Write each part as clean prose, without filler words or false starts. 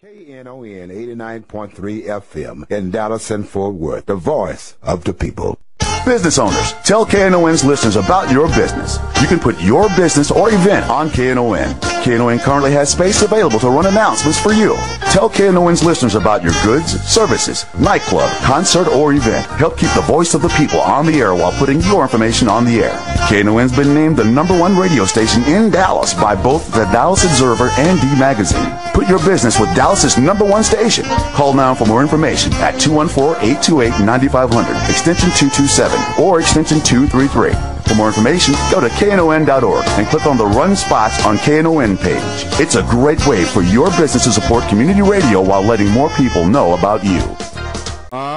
Knon 89.3 FM in Dallas and Fort Worth, the voice of the people. Business owners, tell KNON's listeners about your business. You can put your business or event on KNON. KNON currently has space available to run announcements for you. Tell KNON's listeners about your goods, services, nightclub, concert, or event. Help keep the voice of the people on the air while putting your information on the air. KNON's been named the #1 radio station in Dallas by both the Dallas Observer and D Magazine. Put your business with Dallas's #1 station. Call now for more information at 214-828-9500, extension 227, or extension 233. For more information, go to knon.org and click on the Run Spots on KNON page. It's a great way for your business to support community radio while letting more people know about you.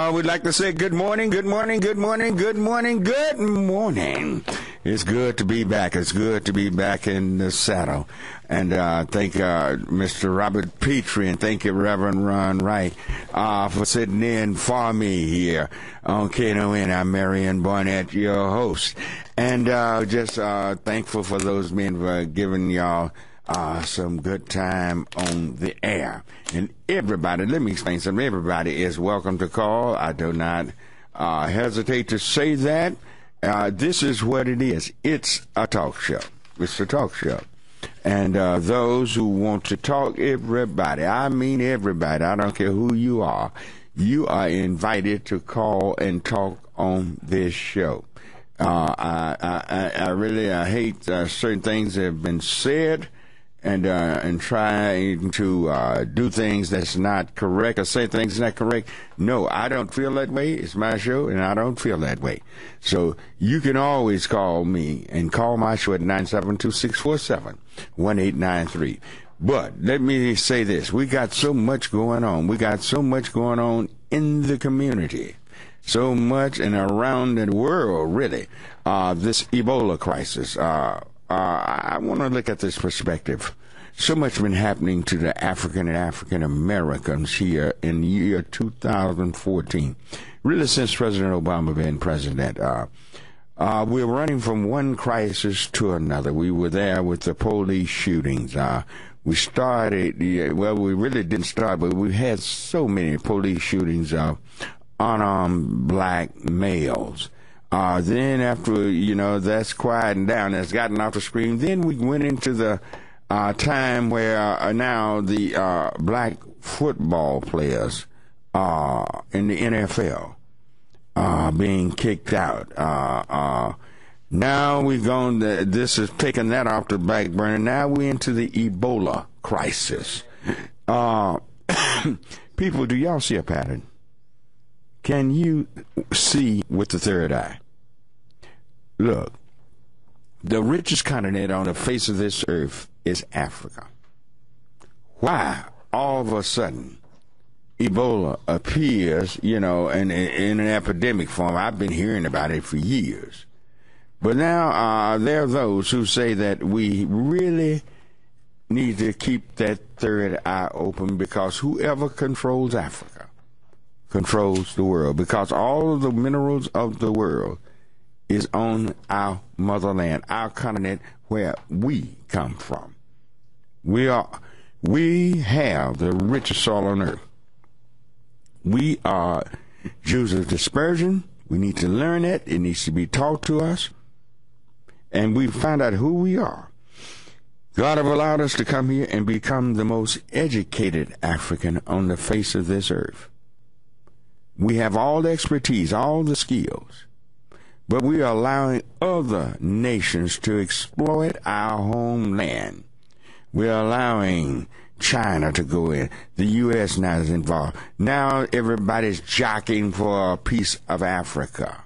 We'd like to say good morning, good morning, good morning, good morning, good morning. It's good to be back. It's good to be back in the saddle. And thank Mr. Robert Petrie, and thank you, Reverend Ron Wright, for sitting in for me here on KNON. I'm Marion Barnett, your host. And just thankful for those men for giving y'all some good time on the air. And everybody, let me explain something. Everybody is welcome to call. I do not hesitate to say that. This is what it is. It's a talk show. It's a talk show. And those who want to talk, everybody, I mean everybody, I don't care who you are invited to call and talk on this show. I really hate certain things that have been said, and trying to do things that's not correct or say things not correct. No, I don't feel that way. It's my show, and I don't feel that way. So you can always call me and call my show at 972-647-1893. But let me say this. We got so much going on. We got so much going on in the community. So much and around the world, really. This Ebola crisis. I want to look at this perspective. So much has been happening to the African and African Americans here in the year 2014. Really, since President Obama been president, we're running from one crisis to another. We were there with the police shootings. We started, well, we really didn't start, but we had so many police shootings of unarmed black males. Then after, that's quieting down, that's gotten off the screen, then we went into the time where now the black football players in the NFL being kicked out. Now we've gone, this is taking that off the back burner. Now we're into the Ebola crisis. People, do y'all see a pattern? Can you see with the third eye? Look, the richest continent on the face of this earth is Africa. Why all of a sudden Ebola appears, in an epidemic form? I've been hearing about it for years. But now there are those who say that we really need to keep that third eye open, because whoever controls Africa controls the world, because all of the minerals of the world is on our motherland, our continent, where we come from. We have the richest soil on earth. We are Jews of dispersion. We need to learn it. It needs to be taught to us. And we find out who we are. God have allowed us to come here and become the most educated African on the face of this earth. We have all the expertise, all the skills, but we are allowing other nations to exploit our homeland. We're allowing China to go in. The U.S. now is involved. Now everybody's jockeying for a piece of Africa.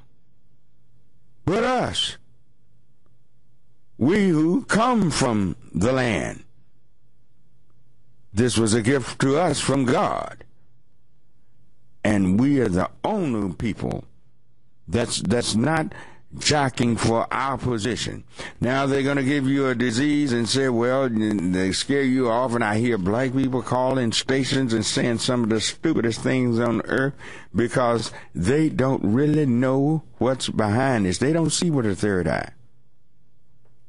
But us, we who come from the land, this was a gift to us from God. And we are the only people that's not jockeying for our position. Now they're going to give you a disease and say, well, they scare you off. And I hear black people calling stations and saying some of the stupidest things on earth because they don't really know what's behind this. They don't see with a third eye.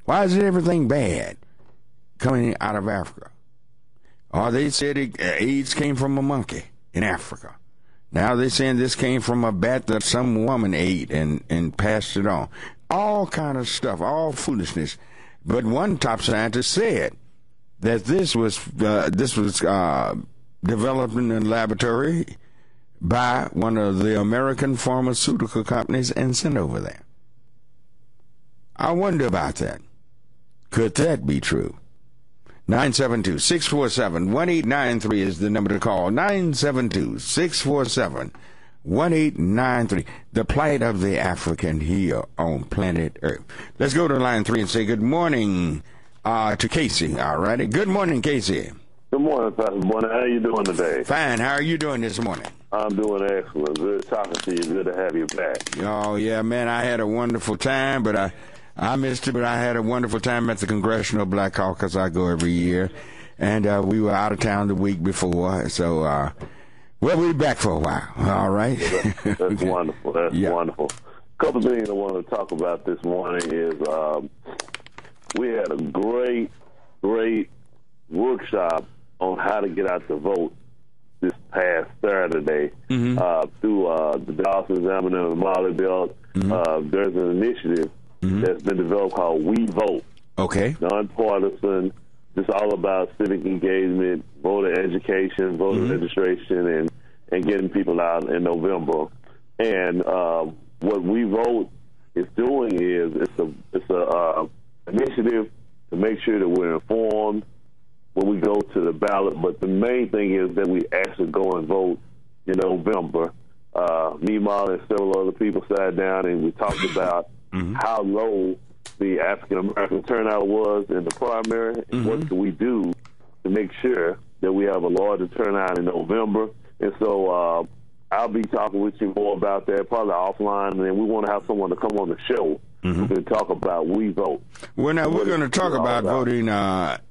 Why is everything bad coming out of Africa? Or they said AIDS came from a monkey in Africa. Now they're saying this came from a bat that some woman ate and passed it on. All kind of stuff, all foolishness. But one top scientist said that this was developed in a laboratory by one of the American pharmaceutical companies and sent over there. I wonder about that. Could that be true? 972-647-1893 is the number to call. 972-647-1893. The plight of the African here on planet Earth. Let's go to line 3 and say good morning to Casey. All righty. Good morning, Casey. Good morning, Pastor Barnett. How are you doing today? Fine. How are you doing this morning? I'm doing excellent. Good talking to you. Good to have you back. Oh, yeah, man. I had a wonderful time, but I missed it, but I had a wonderful time at the Congressional Black Caucus. I go every year. And we were out of town the week before. So, we'll be back for a while. All right? That's wonderful. That's wonderful. A couple of things I want to talk about this morning is we had a great workshop on how to get out to vote this past Saturday through the Dawson Examiner and Molly Belt. There's an initiative that's been developed called We Vote. Okay. Nonpartisan, just all about civic engagement, voter education, voter registration, and getting people out in November. And what We Vote is doing is it's a initiative to make sure that we're informed when we go to the ballot. But the main thing is that we actually go and vote in November. Me, Molly, and several other people sat down and we talked about how low the African-American turnout was in the primary, and what can we do to make sure that we have a larger turnout in November. And so I'll be talking with you more about that, probably offline, and then we want to have someone to come on the show who can talk about We Vote. Well, now, we're going to talk about voting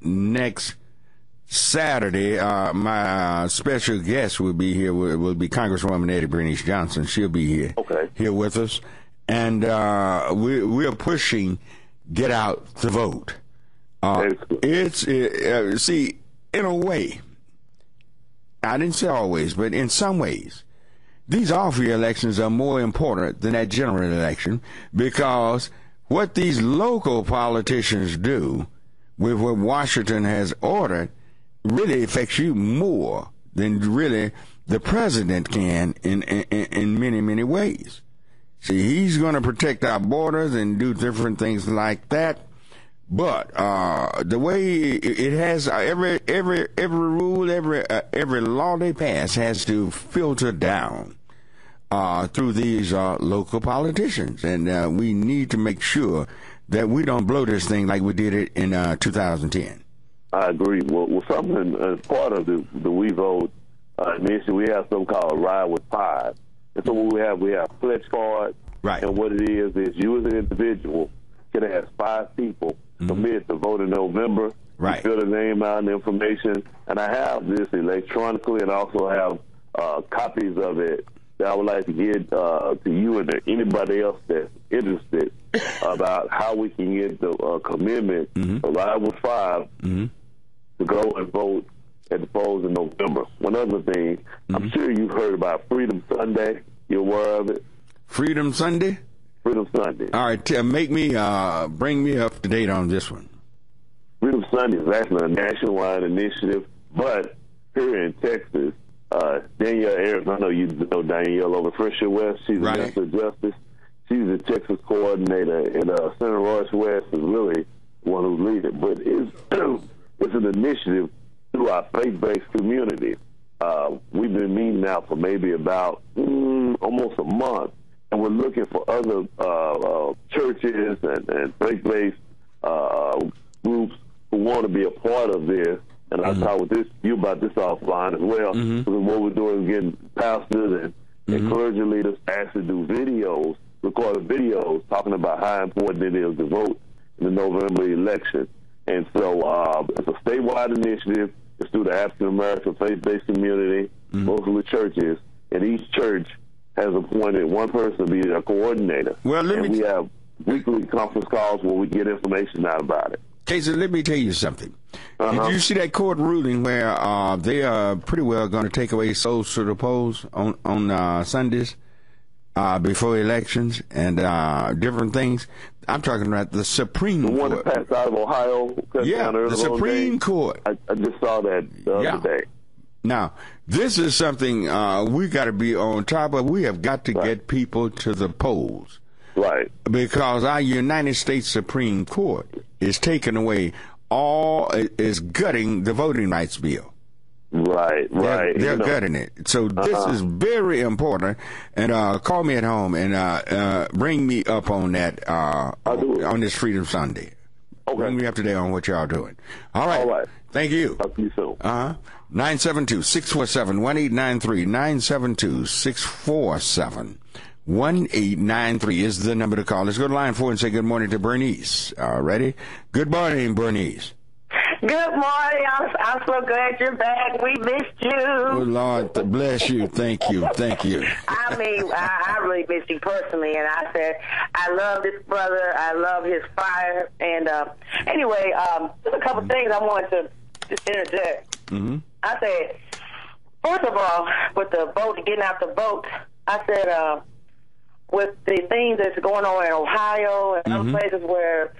next Saturday. My special guest will be here. Will be Congresswoman Eddie Bernice Johnson. She'll be here with us. And we're pushing get out to vote. See, in a way, I didn't say always, but in some ways, these off-year elections are more important than that general election, because what these local politicians do with what Washington has ordered really affects you more than really the president can in many, many ways. See, he's going to protect our borders and do different things like that. But the way it has every rule, every law they pass has to filter down through these local politicians, and we need to make sure that we don't blow this thing like we did it in 2010. I agree. Well, something as part of the We Vote mission, we have something called Ride with Pride. And so what we have pledge card, right? And what it is you as an individual can ask 5 people commit to vote in November. Right. Fill the name out and the information. And I have this electronically, and I also have copies of it that I would like to get to you and anybody else that's interested about how we can get the commitment Ride with 5 to go and vote at the polls in November. One other thing, I'm sure you've heard about Freedom Sunday. You aware of it? Freedom Sunday? Freedom Sunday. All right, bring me up to date on this one. Freedom Sunday is actually a nationwide initiative, but here in Texas, Danielle Ayers, I know you know Danielle over Fresher West. She's a Minister of Justice. She's the Texas coordinator, and Senator Royce West is really the one who's leading it. But it's an initiative through our faith-based community. We've been meeting now for maybe about almost a month, and we're looking for other churches and faith-based groups who want to be a part of this. And I'll talk with you about this offline as well. Because what we're doing is getting pastors and clergy leaders actually do videos, recorded videos, talking about how important it is to vote in the November election. And so it's a statewide initiative. It's through the African-American faith-based community, mostly churches, and each church has appointed one person to be their coordinator. Well, we have weekly conference calls where we get information out about it. Casey, let me tell you something. Did you see that court ruling where they are pretty well going to take away souls to the polls on Sundays before elections and different things? I'm talking about the Supreme Court. The one that passed out of Ohio. Yeah, the Supreme Court. I just saw that the other day. Now, this is something we got to be on top of. We have got to get people to the polls. Right. Because our United States Supreme Court is taking away is gutting the voting rights bill. Right. They're gutting it. So this is very important. And call me at home and bring me up on that on this Freedom Sunday. Okay. Bring me up to date on what y'all doing. All right. Thank you. Talk to you soon. 972-647-1893. 972-647-1893 is the number to call. Let's go to line 4 and say good morning to Bernice. Ready? Good morning, Bernice. Good morning. I'm so glad you're back. We missed you. Oh, Lord, bless you. Thank you. I mean, I really missed you personally, and I said, I love this brother. I love his fire. And anyway, there's a couple things I wanted to just interject. I said, first of all, with the vote, getting out the vote, I said, with the things that's going on in Ohio and other places where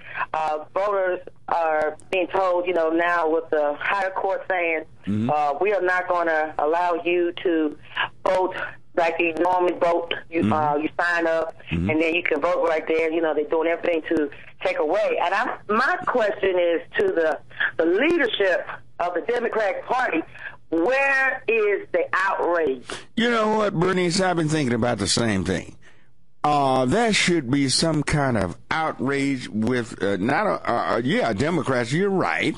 voters are being told, now with the higher court saying, we are not going to allow you to vote like you normally vote. You sign up, and then you can vote right there. They're doing everything to take away. And my question is to the leadership of the Democratic Party, where is the outrage? You know what, Bernice? I've been thinking about the same thing. There should be some kind of outrage with Democrats. You're right.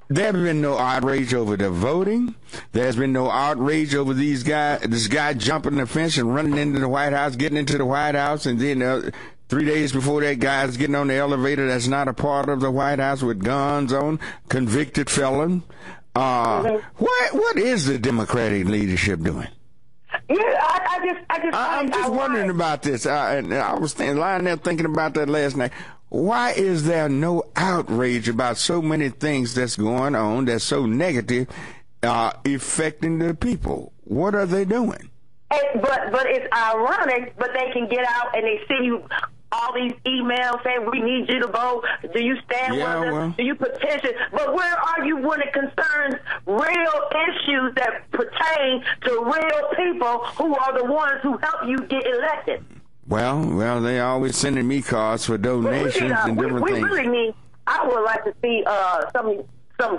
There has been no outrage over the voting. There's been no outrage over this guy jumping the fence and running into the White House, getting into the White House, and then 3 days before that guy's getting on the elevator that's not a part of the White House with guns on, convicted felon. What is the Democratic leadership doing? Yeah, I'm just wondering about this. And I was lying there thinking about that last night. Why is there no outrage about so many things that's going on that's so negative, affecting the people? What are they doing? But it's ironic, but they can get out and they send you all these emails saying, we need you to vote. Do you stand with us? Do you petition? But where are you when it concerns real issues that pertain to real people who are the ones who help you get elected? Well, they always sending me cards for donations and different things. Really need, I would like to see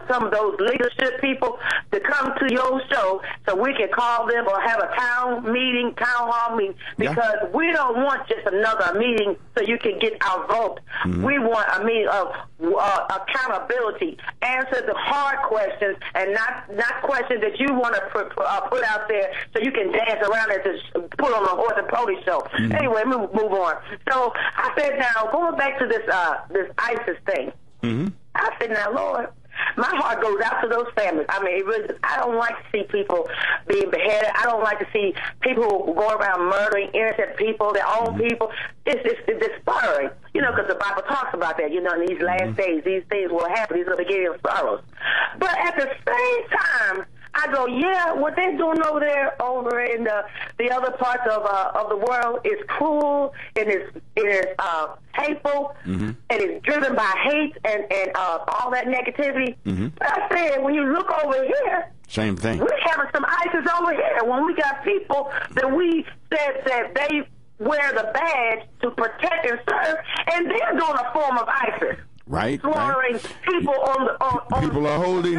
some of those leadership people to come to your show so we can call them or have a town hall meeting, because we don't want just another meeting so you can get our vote. We want a meeting of accountability, answer the hard questions and not questions that you want to put out there so you can dance around and just put on a horse and pony show. Anyway, move on. So I said, now going back to this ISIS thing, I said, now Lord, my heart goes out to those families. I mean, I don't like to see people being beheaded. I don't like to see people going around murdering innocent people, their own people. It's inspiring, because the Bible talks about that. In these last days, these things will happen. These are the beginning of sorrows. But at the same time, I go, what they're doing over in the other parts of the world is cruel, and it is hateful, and it's driven by hate and all that negativity. But I said, when you look over here, same thing. We're having some ISIS over here. When we got people that we said that they wear the badge to protect and serve, and they're doing a form of ISIS. Right. Slaughtering people on people are holding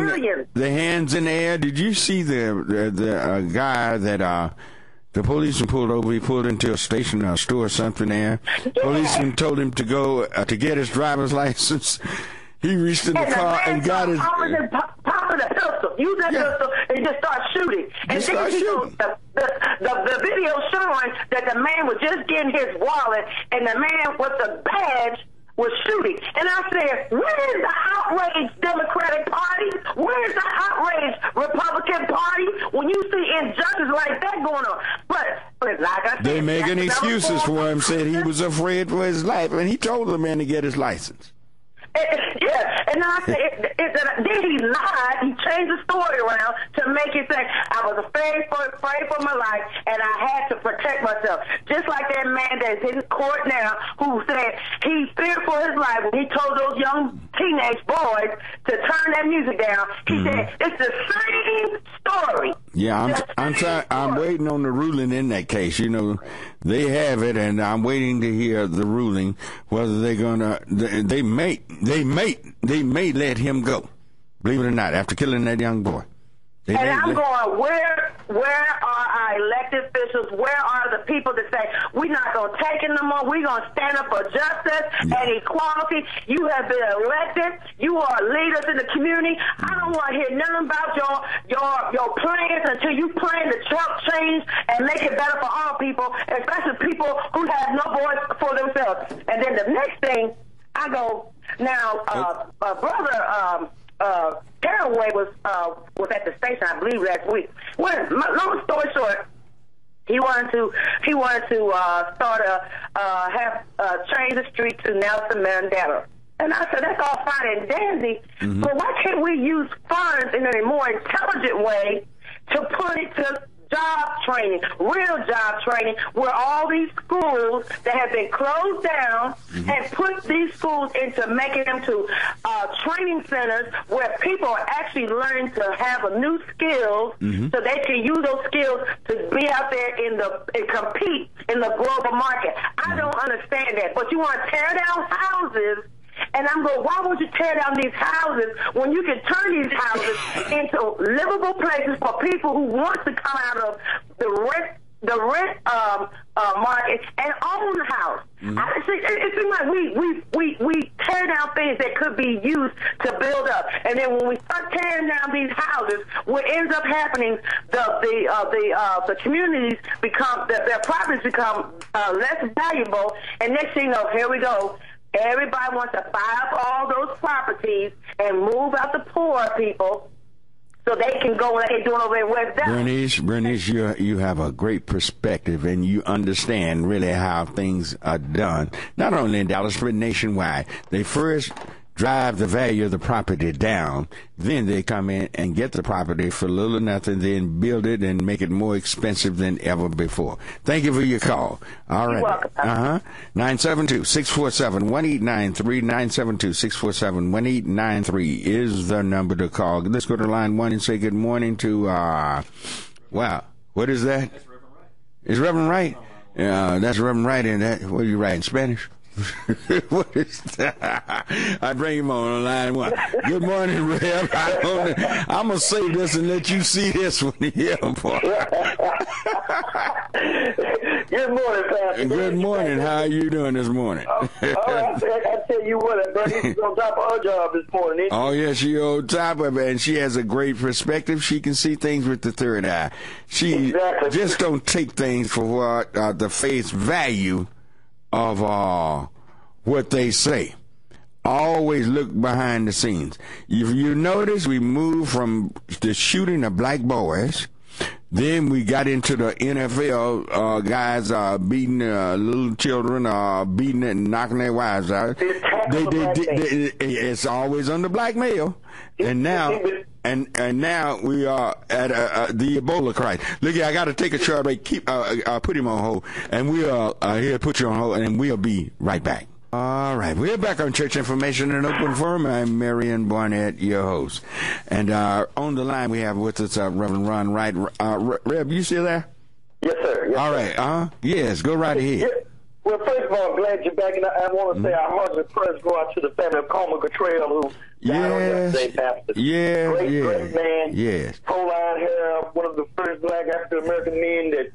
their hands in the air. Did you see the guy that the policeman pulled over? He pulled into a station or a store or something there. Policeman told him to go to get his driver's license. He reached in the car and got his popping a pistol. Use that pistol and just start shooting. And then the video showing that the man was just getting his wallet, and the man with the badge was shooting. And I said, where's the outraged Democratic Party? Where's the outraged Republican Party when you see injustice like that going on? But like I said, they making excuses for him, said he was afraid for his life, and he told the man to get his license. Yeah, and I said, then he lied. He changed the story around to make it say, I was afraid for my life, and I had to protect myself. Just like that man that's in court now who said he feared for his life when he told those young teenage boys to turn that music down. He said, it's the same story. Yeah, I'm waiting on the ruling in that case. You know, they have it, and I'm waiting to hear the ruling whether they're gonna. They may let him go. Believe it or not, after killing that young boy. And I'm going, where are our elected officials? Where are the people that say, we're not going to take it no more, we're going to stand up for justice and equality? You have been elected. You are leaders in the community. I don't want to hear nothing about your plans until you plan to chop change and make it better for all people, especially people who have no voice for themselves. And then the next thing, I go, now, brother, Caraway was at the station, I believe, last week. Well, long story short, he wanted to change the street to Nelson Mandela. And I said, that's all fine and dandy, but why can't we use funds in a more intelligent way to put it to job training, real job training, where all these schools that have been closed down and put these schools into making them to training centers where people are actually learning to have a new skills so they can use those skills to be out there and compete in the global market. I don't understand that, but you want to tear down houses. And I'm going, why would you tear down these houses when you can turn these houses into livable places for people who want to come out of the rent market and own a house? It seems like we tear down things that could be used to build up, and then when we start tearing down these houses, what ends up happening, the communities become, their properties become less valuable, and next thing you know, here we go. Everybody wants to buy up all those properties and move out the poor people so they can go like they're doing over in West Dallas. Bernice, you have a great perspective, and you understand really how things are done, not only in Dallas, but nationwide. They first drive the value of the property down, then they come in and get the property for little or nothing, then build it and make it more expensive than ever before. Thank you for your call. All right. You're welcome. 972-647-1893, 972-647-1893 is the number to call. Let's go to line 1 and say good morning to, wow, what is that? That's Reverend Wright. Is Reverend Wright? That's Reverend Wright in that. What are you writing, Spanish? What is that? I bring him on line 1. Good morning, Rev. I'm going to save this and let you see this one here, boy. Good morning, Pastor. Good morning. How are you doing this morning? I tell you what, Bernice is on top of her job this morning. Oh, yeah, she on top of it, and she has a great perspective. She can see things with the third eye. She just don't take things for what the face value of what they say. Always look behind the scenes. If you notice, we moved from the shooting of black boys, then we got into the NFL guys beating little children, beating and knocking their wives out. It's always under black male. And now we are at the Ebola crisis. Look here, I got to take a short break. Put him on hold, and we'll here put you on hold, and we'll be right back. All right, we're back on Church Information and Open Forum. I'm Marion Barnett, your host, and on the line we have with us Reverend Ron Wright. Rev, you still there? Yes, sir. Yes, all sir. Right. Yes, go right ahead. Yeah. Well, first of all, I'm glad you're back, and I want to say our hearts and prayers go out to the family of Coleman Cottrell, who died on yesterday, Pastor. Great man. Yes. Pro-line hair, one of the first black African-American men that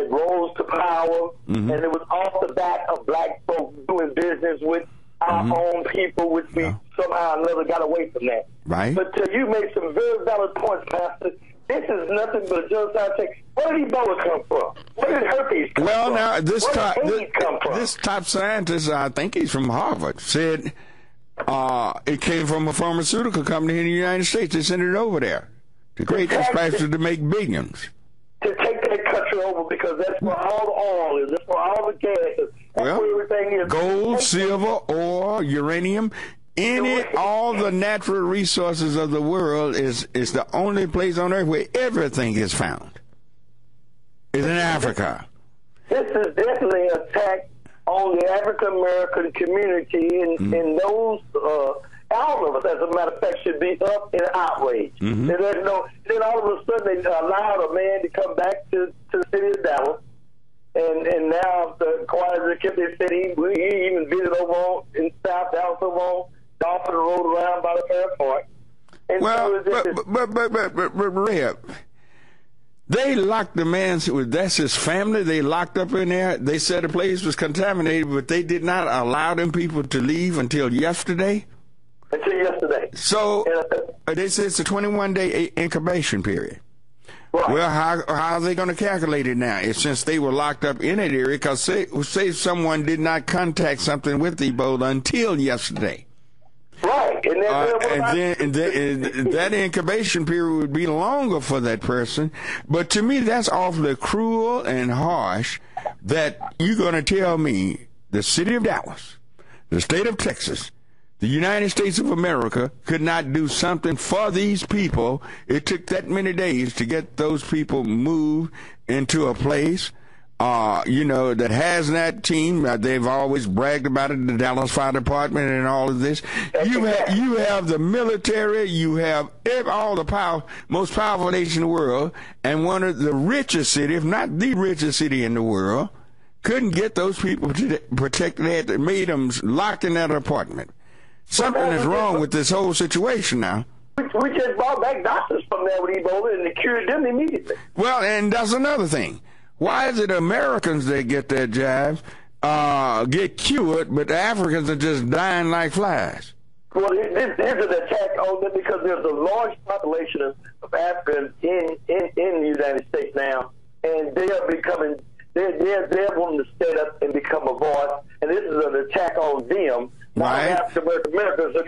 rose to power, and it was off the back of black folks doing business with our own people, which we somehow or another got away from that. Right. But you made some very valid points, Pastor. This is nothing but a genocide take. Where did Ebola come from? Where did herpes come from? Well, now, this top scientist, I think he's from Harvard, said it came from a pharmaceutical company in the United States. They sent it over there to create this factory to make billions. To take that country over, because that's where all the oil is. That's where all the gas is. That's where everything is. Gold, silver, oil, uranium. all the natural resources of the world is the only place on earth where everything is found. Is in Africa. This is definitely an attack on the African American community, and those all of us, as a matter of fact, should be up in outrage. And then all of a sudden they allowed a man to come back to the city of Dallas, and now the Kawhi kept his city. He even visited over in South Dallas over on Dolphin Road around by the airport. And well, but Rev, they locked the man, that's his family, they locked up in there. They said the place was contaminated, but they did not allow them people to leave until yesterday. So they said it's a 21-day incubation period. Right. Well, how are they going to calculate it now? Since they were locked up in that area, because say someone did not contact something with Ebola until yesterday. Right. And then that incubation period would be longer for that person. But to me, that's awfully cruel and harsh that you're going to tell me the city of Dallas, the state of Texas, the United States of America could not do something for these people. It took that many days to get those people moved into a place, that has that team. They've always bragged about it, the Dallas Fire Department and all of this. You have the military, you have all the most powerful nation in the world, and one of the richest city, if not the richest city in the world, couldn't get those people protected. They made them locked in that apartment. Something is wrong with this whole situation now. We just brought back doctors from there with Ebola and they cured them immediately. Well, and that's another thing. Why is it Americans that get that jab, get cured, but the Africans are just dying like flies? Well, this is an attack on them because there's a large population of Africans in the United States now, and they are becoming, they're wanting to stand up and become a voice, and this is an attack on them. Right. African Americans. So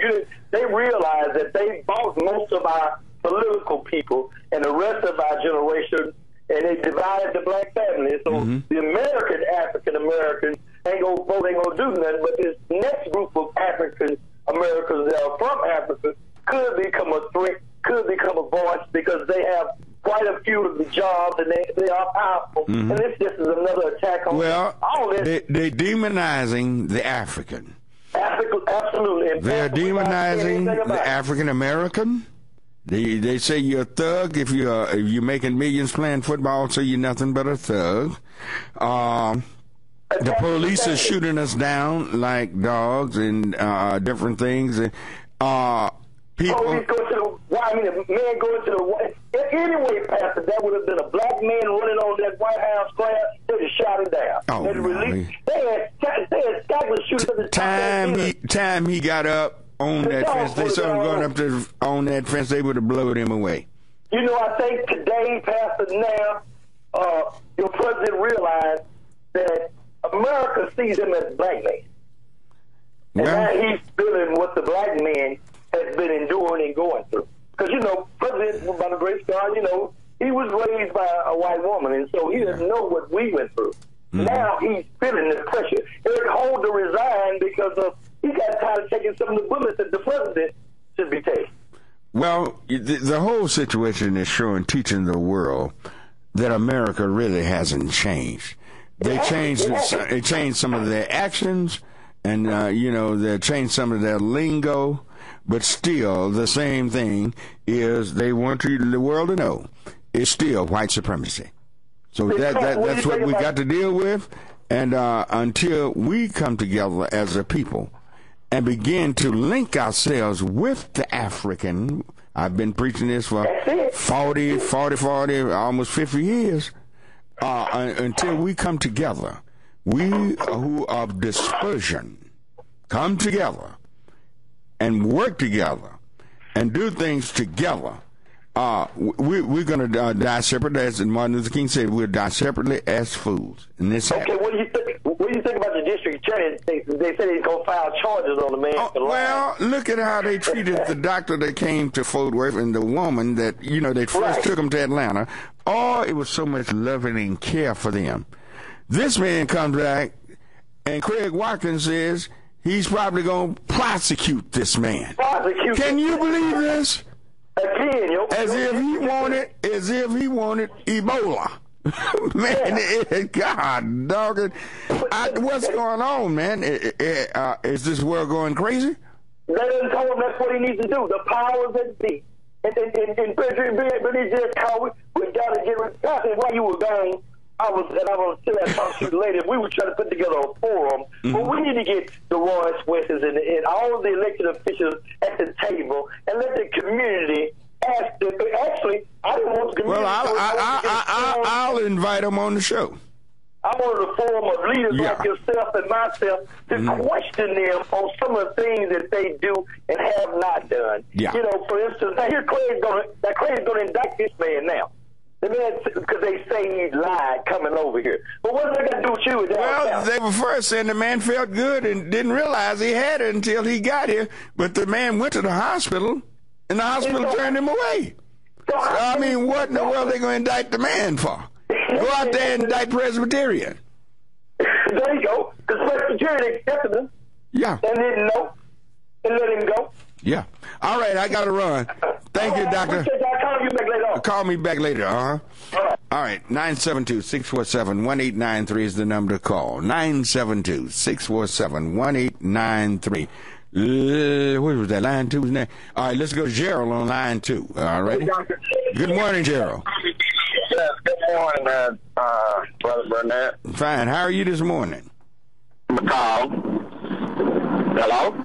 they realize that they bought most of our political people and the rest of our generation, and they divided the black family. So the American African Americans ain't gonna do nothing. But this next group of African Americans that are from Africa could become a threat, could become a voice because they have quite a few of the jobs and they are powerful. And this just is another attack on all this. They're demonizing the African. Absolutely. They're demonizing the African American. They say you're a thug if you're making millions playing football, so you're nothing but a thug. The police are shooting us down like dogs and different things. People. Police go to a man going to the White. Anyway, Pastor, that would have been a black man running on that White House square. They'd have shot him down. Oh, they had staggered shooters. Time he got up on that fence, they saw him going up on that fence, they would have blown him away. You know, I think today, Pastor, now, your president realized that America sees him as a black man. And now he's feeling what the black man has been enduring and going through. Because, President, by the grace of God, he was raised by a white woman, and so he doesn't know what we went through. Now he's feeling the pressure. It's hard to resign because he got tired of taking some of the bullets that the president should be taking. Well, the whole situation is teaching the world that America really hasn't changed. They changed some of their actions, and they changed some of their lingo. But still, the same thing is they want the world to know it's still white supremacy. So that's what we got to deal with. And until we come together as a people and begin to link ourselves with the African, I've been preaching this for 40, almost 50 years, until we come together, we who are of dispersion come together and work together and do things together. We're going to die separately, as Martin Luther King said. We'll die separately as fools. And this okay, what do you think? What do you think about the district attorney? They said he's going to file charges on the man. Well, look at how they treated the doctor that came to Fort Worth and the woman that they first took him to Atlanta. Oh, it was so much loving and care for them. This man comes back, and Craig Watkins says He's probably going to prosecute this man. Prosecute. Can you believe this? Again, As if he wanted Ebola. Man, God dog it. What's going on, man? Is this world going crazy? They didn't tell him that's what he needs to do. The powers that be. And Billy just called. We got to get rid. While you were gone, I'm gonna say that talk to you later. We were trying to put together a forum, but we need to get the Royce Westons and all of the elected officials at the table and let the community ask them. Actually, I didn't want the community. Well, I'll invite them on the show. I wanted a forum of leaders like yourself and myself to question them on some of the things that they do and have not done. Yeah. You know, for instance, now here Clay's going to indict this man now. The man, because they say he lied coming over here. But what's that got to do with you? Well, they were first saying the man felt good and didn't realize he had it until he got here. But the man went to the hospital, and the hospital turned him away. So, I mean, what in the world are they going to indict the man for? Go out there and indict Presbyterian. There you go. Because Presbyterian accepted him. Yeah. And didn't know. And let him go. Yeah. All right, I got to run. Thank you, Doctor. I'll call you back later. Call me back later, All right. 972-647-1893 is the number to call. 972-647-1893. What was that? Line 2's name? All right, let's go to Gerald on line 2. All right. Good morning, Gerald. Yes, good morning, Brother Barnett. Fine. How are you this morning? McCall. Hello?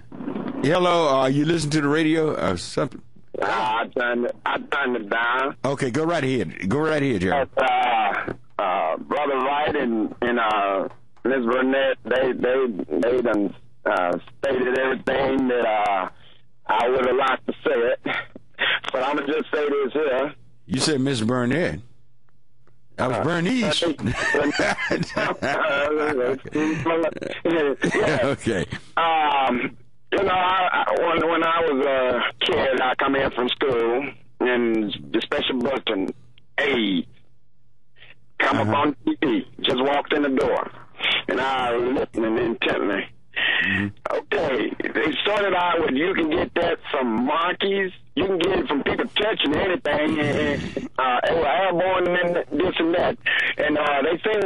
Hello. You listen to the radio or something? I turned it down. Okay, go right ahead. Go right ahead, Gerald. Brother Wright and Ms. Barnett, they done stated everything that I would have liked to say it. But I'm gonna just say this here. You said Miss Barnett. That was Bernice. Okay. You know, when I was a kid, I come in from school, and the special bulletin, AIDS, come up on TV, just walked in the door, and I was listening intently. Okay, they started out with you can get that from monkeys, you can get it from people touching anything, and they were airborne and this and that, and they said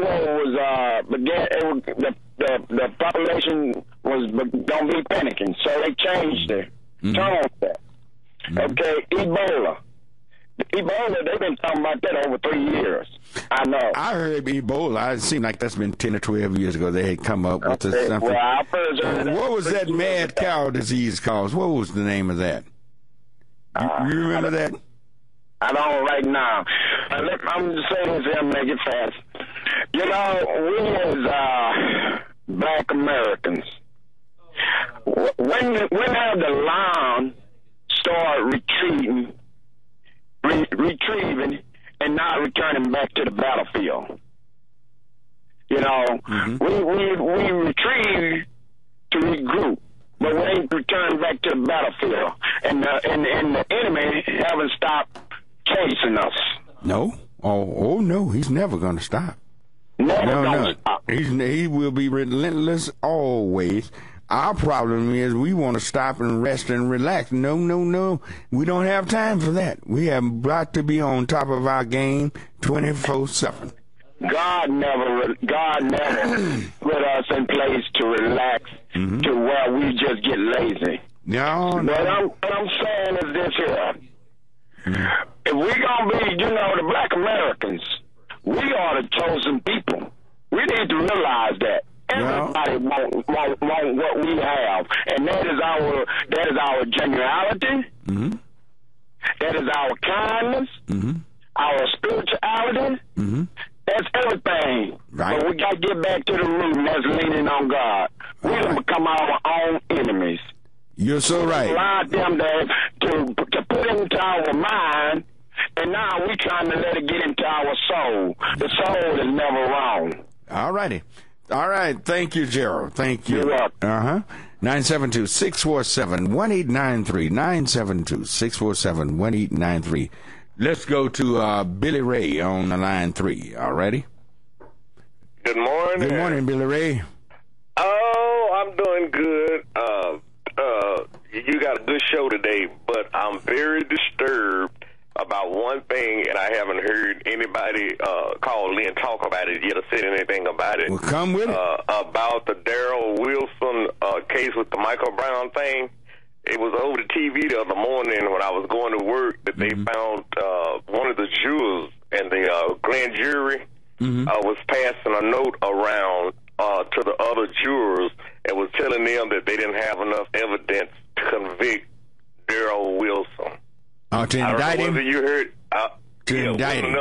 the population was don't be panicking, so they changed their tone on that. Okay, Ebola, they've been talking about that over 3 years. I know. I heard Ebola. It seemed like that's been 10 or 12 years ago. They had come up with something. Well, what was that mad cow disease called? What was the name of that? You remember that? I don't right now. I'm just saying this here and make it fast. You know, we as black Americans, when have the lion start retrieving and not returning back to the battlefield? You know, we retrieve to regroup, but we ain't returned back to the battlefield, and the enemy haven't stopped chasing us. No. Oh no, he's never going to stop. Never stop. He will be relentless always. Our problem is we want to stop and rest and relax. No. We don't have time for that. We have got to be on top of our game 24/7. God never put us in place to relax to where we just get lazy. No. What I'm saying is this here. If we're going to be, the black Americans, we are the chosen people. We need to realize that. Everybody want what we have, and that is our genuality, that is our kindness, our spirituality, that's everything. Right. But we got to get back to the root, and that's leaning on God. We have become our own enemies. You're so right. Allowed them to put into our mind, and now we're trying to let it get into our soul. The soul is never wrong. All righty. All right. Thank you, Gerald. Thank you. You're welcome. 972-647-1893. 972-647-1893. Let's go to Billy Ray on line 3. All righty? Good morning. Good morning, Billy Ray. Oh, I'm I'm doing good. You got a good show today, but I'm very disturbed about one thing, and I haven't heard anybody call in and talk about it yet or said anything about it. Well, come with it. About the Daryl Wilson case with the Michael Brown thing. It was over the TV the other morning when I was going to work that they found one of the jurors and the grand jury was passing a note around to the other jurors and was telling them that they didn't have enough evidence to convict Daryl Wilson. To indict him? Whether you heard, to indict him.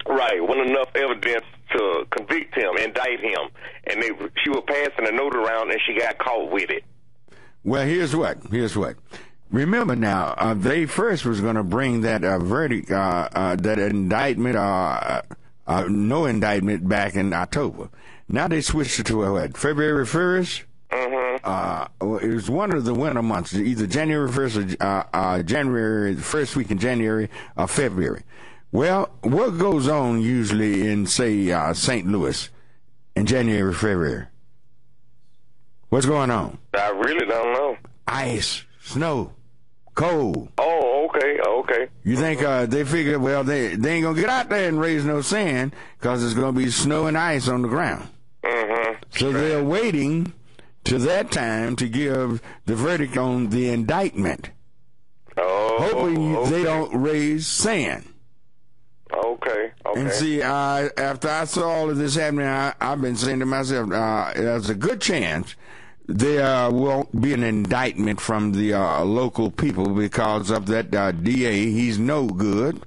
Wasn't enough evidence to convict him, indict him. And she was passing a note around and she got caught with it. Well, here's what. Remember now, they first was going to bring that verdict, that indictment, no indictment back in October. Now they switched it to February 1st? It was one of the winter months, either January 1st or January, the first week in January or February. Well, what goes on usually in, say, St. Louis in January, February? What's going on? I really don't know. Ice, snow, cold. Oh, okay. You think they figure, well, they ain't going to get out there and raise no sand because it's going to be snow and ice on the ground. So they're waiting to that time to give the verdict on the indictment. Hoping they don't raise sand. Okay. And see, after I saw all of this happening, I've been saying to myself, there's a good chance there won't be an indictment from the local people because of that DA. He's no good,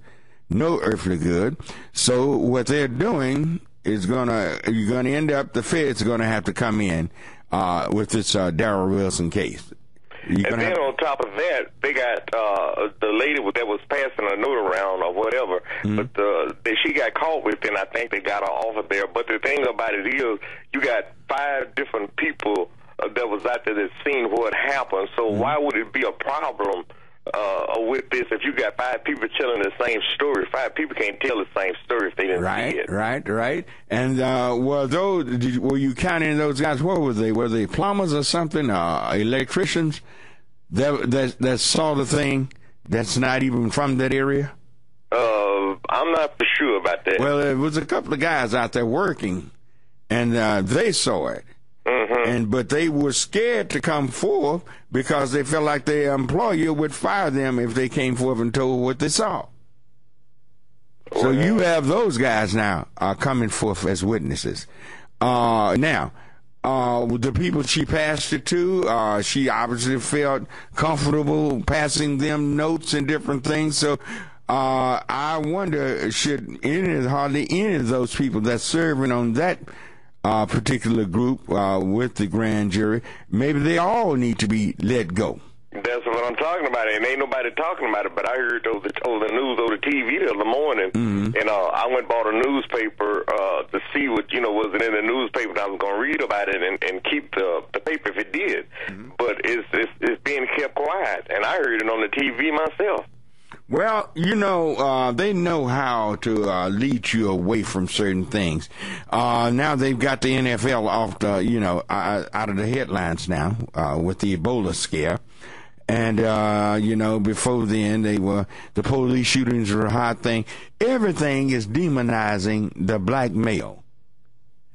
no earthly good. So what they're doing is you're gonna end up, the feds are gonna have to come in with this Daryl Wilson case. And then on top of that, they got the lady that was passing a note around or whatever, but she got caught with it, and I think they got her off of there. But the thing about it is, you got 5 different people that was out there that seen what happened. So why would it be a problem with this if you got 5 people telling the same story? 5 people can't tell the same story if they didn't see it. Right. And were you counting those guys? What were they? Were they plumbers or something? Electricians that saw the thing that's not even from that area? I'm not for sure about that. Well, there was a couple of guys out there working, and they saw it. But they were scared to come forth because they felt like their employer would fire them if they came forth and told what they saw. So you have those guys now coming forth as witnesses. Now, the people she passed it to, she obviously felt comfortable passing them notes and different things. So I wonder, should hardly any of those people that's serving on that particular group with the grand jury, maybe they all need to be let go. That's what I'm talking about, and ain't nobody talking about it, but I heard over the news over the TV the other morning, and I went and bought a newspaper to see what, was it in the newspaper, and I was going to read about it and keep the paper if it did, but it's being kept quiet, and I heard it on the TV myself. Well, they know how to lead you away from certain things. Now they've got the NFL off the, out of the headlines now with the Ebola scare. And, before then, the police shootings were a hot thing. Everything is demonizing the black male.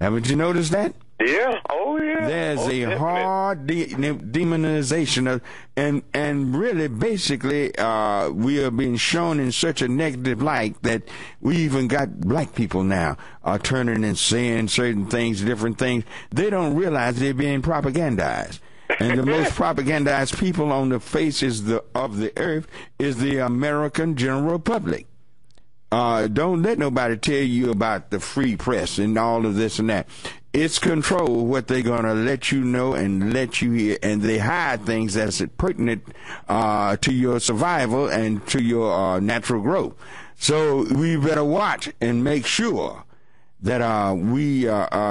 Haven't you noticed that? Yeah. Oh, yeah. There's a hard demonization of, and really, basically, we are being shown in such a negative light that we even got black people now turning and saying certain things, different things. They don't realize they're being propagandized. And the most propagandized people on the faces of the earth is the American general public. Don't let nobody tell you about the free press and all of this and that. It's control what they're going to let you know and let you hear, and they hide things that's pertinent to your survival and to your natural growth. So we better watch and make sure that we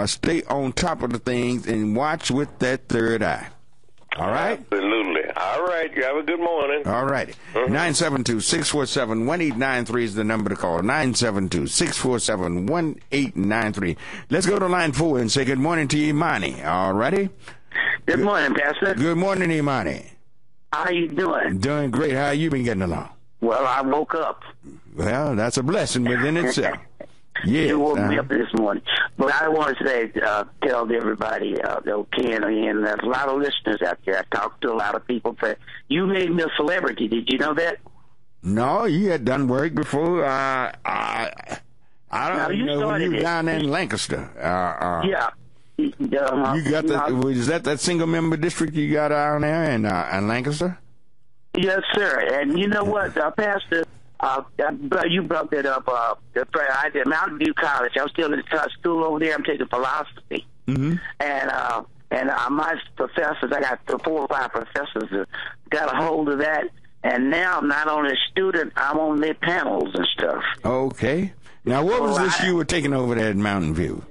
stay on top of the things and watch with that third eye. All right? Absolutely. All right. You have a good morning. All righty. 972-647-1893 is the number to call. 972-647-1893. Let's go to line 4 and say good morning to you, Imani. All righty? Good morning, Pastor. Good morning, Imani. How you doing? Doing great. How you been getting along? Well, I woke up. Well, that's a blessing within itself. Yes. You woke me up this morning. But I want to say, tell everybody, and there's a lot of listeners out there. I talked to a lot of people. You made me a celebrity. Did you know that? No, you had done work before. I don't know when you were down in Lancaster. Yeah. You got that? Is that single member district you got down there in Lancaster? Yes, sir. And you know what, Pastor? You brought that up. I did Mountain View College. I was still in school over there. I'm taking philosophy. Mm-hmm. And my professors, I got 4 or 5 professors that got a hold of that. And now I'm not only a student, I'm on their panels and stuff. Okay. Now, what was this you were taking over there at Mountain View?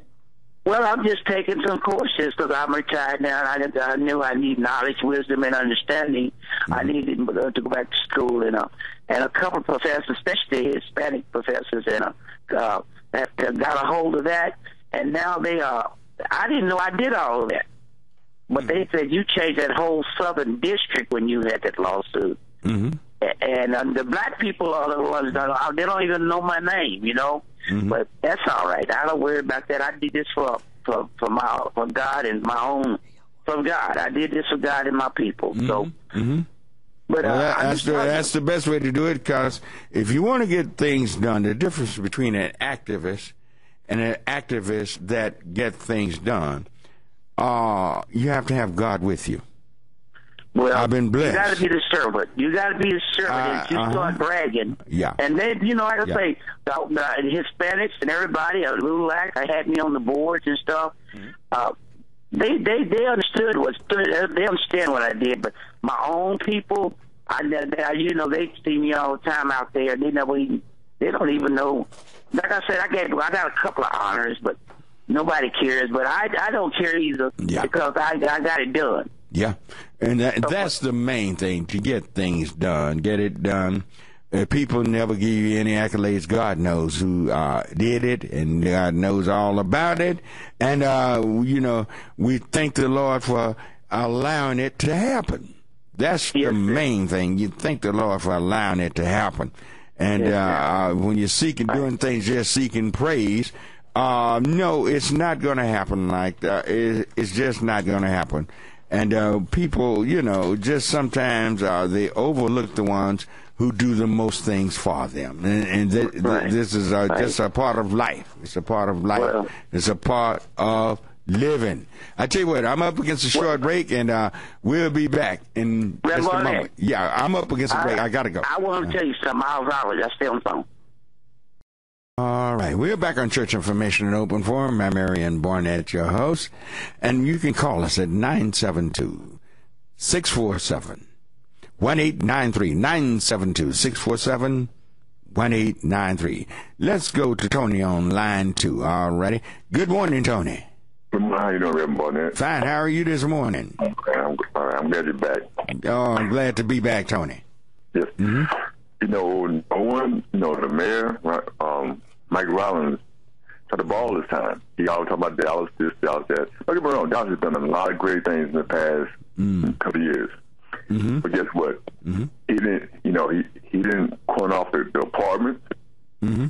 Well, I'm just taking some courses because I'm retired now, and I knew I need knowledge, wisdom, and understanding. Mm-hmm. I needed to go back to school, and a couple of professors, especially Hispanic professors, that got a hold of that, and now they are. I didn't know I did all of that, but they said you changed that whole southern district when you had that lawsuit. Mm-hmm. And the black people are the ones that they don't even know my name, you know. Mm-hmm. But that's all right. I don't worry about that. I did this for God and my own from God. I did this for God and my people. Mm-hmm. So, but that's the best way to do it. Because if you want to get things done, the difference between an activist and an activist that get things done, you have to have God with you. Well, I've been blessed. You got to be the servant. You got to be the servant. And you start bragging. Yeah. And then, like I say, the Hispanics and everybody, LULAC, I had me on the boards and stuff. Mm-hmm. They understood they understand what I did. But my own people, they see me all the time out there. They don't even know. Like I said, I got a couple of honors, but nobody cares. But I don't care either because I got it done. Yeah, and that's the main thing, to get things done, get it done. People never give you any accolades. God knows who did it, and God knows all about it. And, we thank the Lord for allowing it to happen. That's the main thing. You thank the Lord for allowing it to happen. And when you're doing things, just seeking praise, no, it's not going to happen like that. It's just not going to happen. And people, just sometimes they overlook the ones who do the most things for them. And this is just a part of life. It's a part of life. Well, it's a part of living. I tell you what, I'm up against a short break, and we'll be back in just a moment. Yeah, I'm up against a break. I got to go. I want to tell you something. I stay on the phone. All right, we're back on Church Information and Open Forum. I'm Marion Barnett, your host, and you can call us at 972-647-1893, 972-647-1893. Let's go to Tony on line 2. All righty. Good morning, Tony. Good morning. How you doing, Rev Barnett? Fine. How are you this morning? Okay, I'm glad you're back. Oh, I'm glad to be back, Tony. Yes. Mm-hmm. The mayor, Mike Rollins, to the ball this time. He always talk about Dallas this, Dallas that. Don't get me wrong, Dallas has done a lot of great things in the past couple of years. Mm-hmm. But guess what? Mm-hmm. He didn't, he didn't corn off the apartments. Mm-hmm.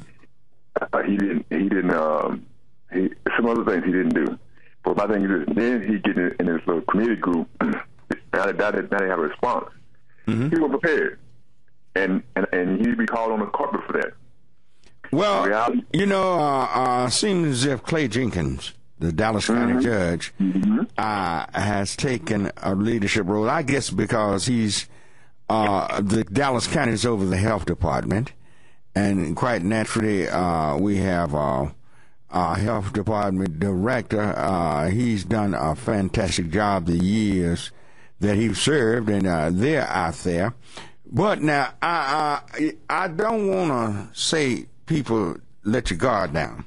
Some other things he didn't do. But my thing is, then he get in his little community group. now they have a response. Mm-hmm. He was prepared. And he'd be called on the carpet for that. Well, seems as if Clay Jenkins, the Dallas County judge, has taken a leadership role, I guess because he's the Dallas County is over the health department, and quite naturally we have our health department director. He's done a fantastic job the years that he served, and they're out there. But now, I don't want to say people let your guard down.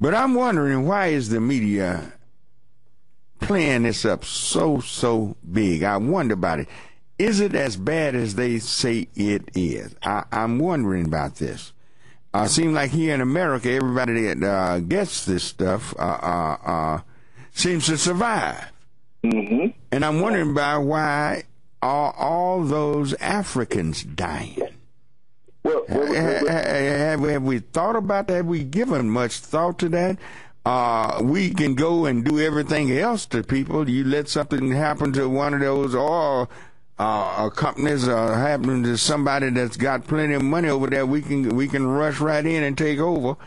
But I'm wondering, why is the media playing this up so big? I wonder about it. Is it as bad as they say it is? I'm wondering about this. Seems like here in America, everybody that gets this stuff seems to survive. Mm-hmm. And I'm wondering about why are all those Africans dying? Well, have we thought about that? Have we given much thought to that? We can go and do everything else to people. You let something happen to one of those oil companies, happen to somebody that's got plenty of money over there, we can rush right in and take over.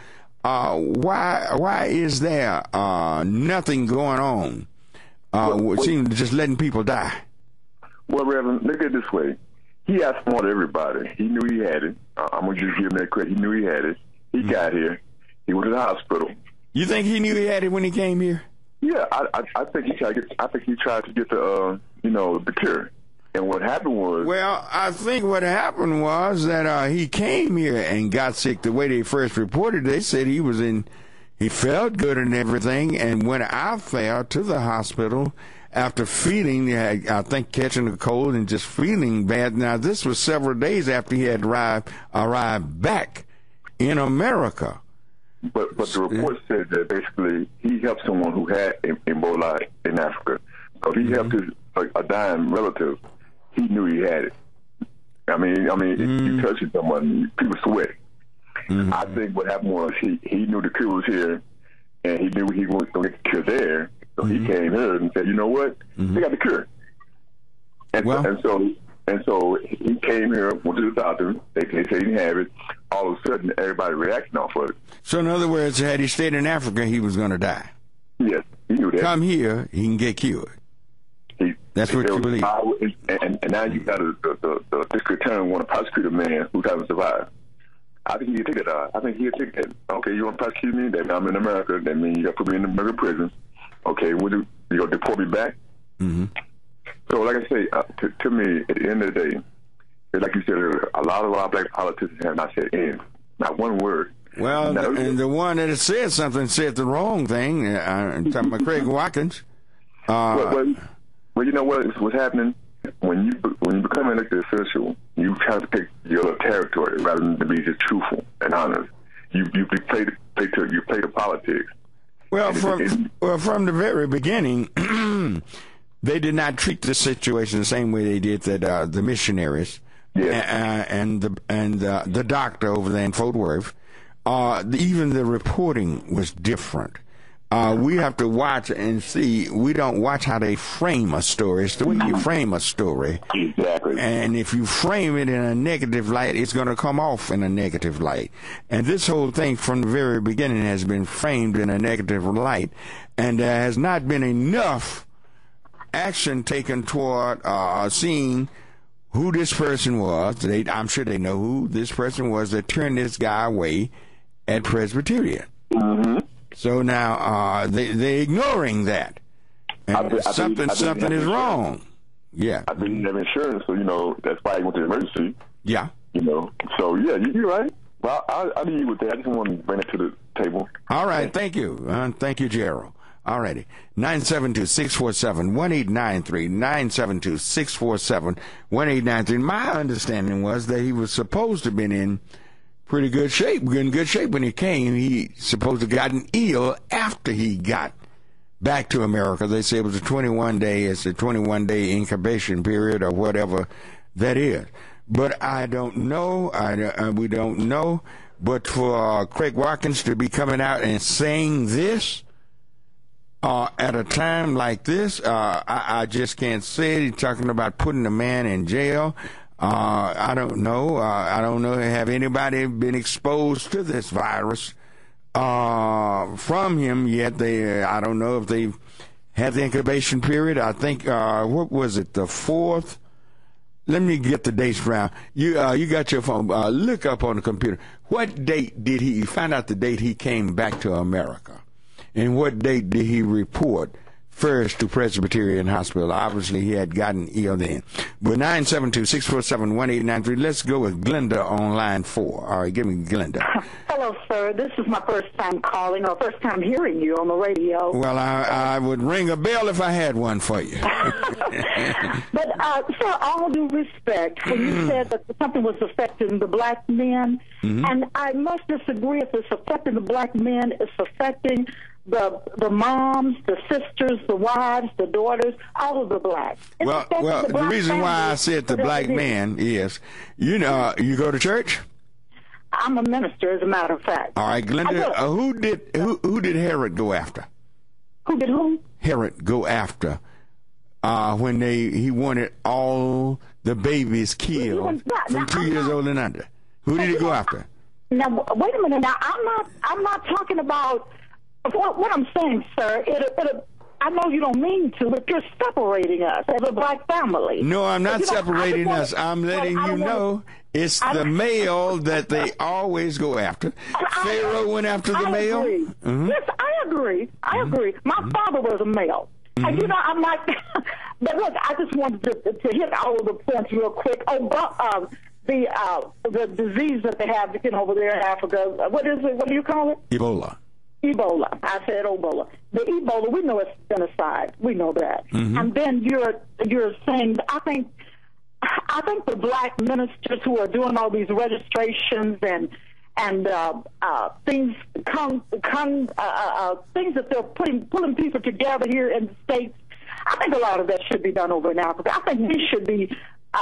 Why is there nothing going on? It seems just letting people die. Well, Reverend, look at it this way. He outsmarted everybody. He knew he had it. I'm going to just give him that credit. He knew he had it. He got here. He went to the hospital. You think he knew he had it when he came here? Yeah, I think he tried to get the the cure. And what happened was... Well, I think what happened was that he came here and got sick. The way they first reported, they said he felt good and everything, and when I fell to the hospital after feeling, I think, catching a cold and just feeling bad. Now, this was several days after he had arrived back in America. But the report said that basically he helped someone who had Ebola in Africa. So he helped a dying relative. He knew he had it. I mean, if you touch someone, people sweat. Mm-hmm. I think what happened was he knew the cure was here, and he knew he wasn't going to get the cure there. So he came here and said, you know what? They got the cure. And so he came here, went to the doctor. They said he didn't have it. All of a sudden, everybody reacted off of it. So in other words, had he stayed in Africa, he was going to die. Yes, he knew that. Come here, he can get cured. That's what you believe. And now you got the district attorney want to prosecute a man who hasn't survived. I think he'll take that. I think he'll take that. Okay, you want to prosecute me? That I'm in America. That means you got to put me in the American prison. Okay, you going to deport me back? Mm-hmm. So, like I say, to me, at the end of the day, like you said earlier, a lot of our black politicians have not said anything. Not one word. Well, and the one that said something said the wrong thing. I'm talking about Greg Watkins. Well, you know what's happening? When you become an elected official, you try to pick your little territory rather than to be just truthful and honest. You play the politics. Well, from the very beginning, they did not treat the situation the same way they did the missionaries and the doctor over there in Fort Worth. Even the reporting was different. We have to watch and see. We don't watch how they frame a story. It's the way you frame a story. Exactly. And if you frame it in a negative light, it's going to come off in a negative light. And this whole thing from the very beginning has been framed in a negative light. And there has not been enough action taken toward seeing who this person was. I'm sure they know who this person was that turned this guy away at Presbyterian. Mm-hmm. So now they're ignoring that, and something is wrong. Yeah, I didn't have insurance, so that's why I went to the emergency. Yeah, So yeah, you're right. Well, I'll leave you with that. I just want to bring it to the table. All right, thank you, thank you, Gerald. All righty, 972-647-1893, 972-647-1893. My understanding was that he was supposed to have been in pretty good shape, when he came. He supposed to have gotten ill after he got back to America. They say it was a 21-day incubation period or whatever that is. But I don't know. We don't know. But for Craig Watkins to be coming out and saying this at a time like this, I just can't say it. He's talking about putting a man in jail. I don't know. Have anybody been exposed to this virus from him yet? I don't know if they had the incubation period. I think what was it? The 4th. Let me get the dates around. You got your phone. Look up on the computer. What date did he find out the date he came back to America, and what date did he report first to Presbyterian Hospital? Obviously, he had gotten ill then. But 972-647-1893. Let's go with Glenda on line 4. All right, give me Glenda. Hello, sir. This is my first time calling, or first time hearing you on the radio. Well, I would ring a bell if I had one for you. But, sir, all due respect, when you said that something was affecting the black men, and I must disagree if it's affecting the black men, it's affecting the moms, the sisters, the wives, the daughters, all of the blacks. Well, the reason why I said the black man is, you know, you go to church? I'm a minister, as a matter of fact. All right, Glenda, who did Herod go after? Who did who? Herod go after when he wanted all the babies killed from 2 years old and under. Who did he go after? Now, wait a minute. Now, I'm not talking about what I'm saying, sir. I know you don't mean to, but you're separating us as a black family. No, I'm not separating us. I'm letting you know it's the male that they always go after. Pharaoh went after the male. Mm-hmm. Yes, I agree. I agree. My father was a male. And, you know, I'm not... But look, I just wanted to hit all of the points real quick. The disease that they have, you know, over there in Africa, what is it? What do you call it? Ebola. Ebola. I said Ebola. The Ebola, we know it's genocide. We know that. Mm-hmm. And then you're saying, I think the black ministers who are doing all these registrations and things things that they're pulling people together here in the States, I think a lot of that should be done over in Africa. I think we should be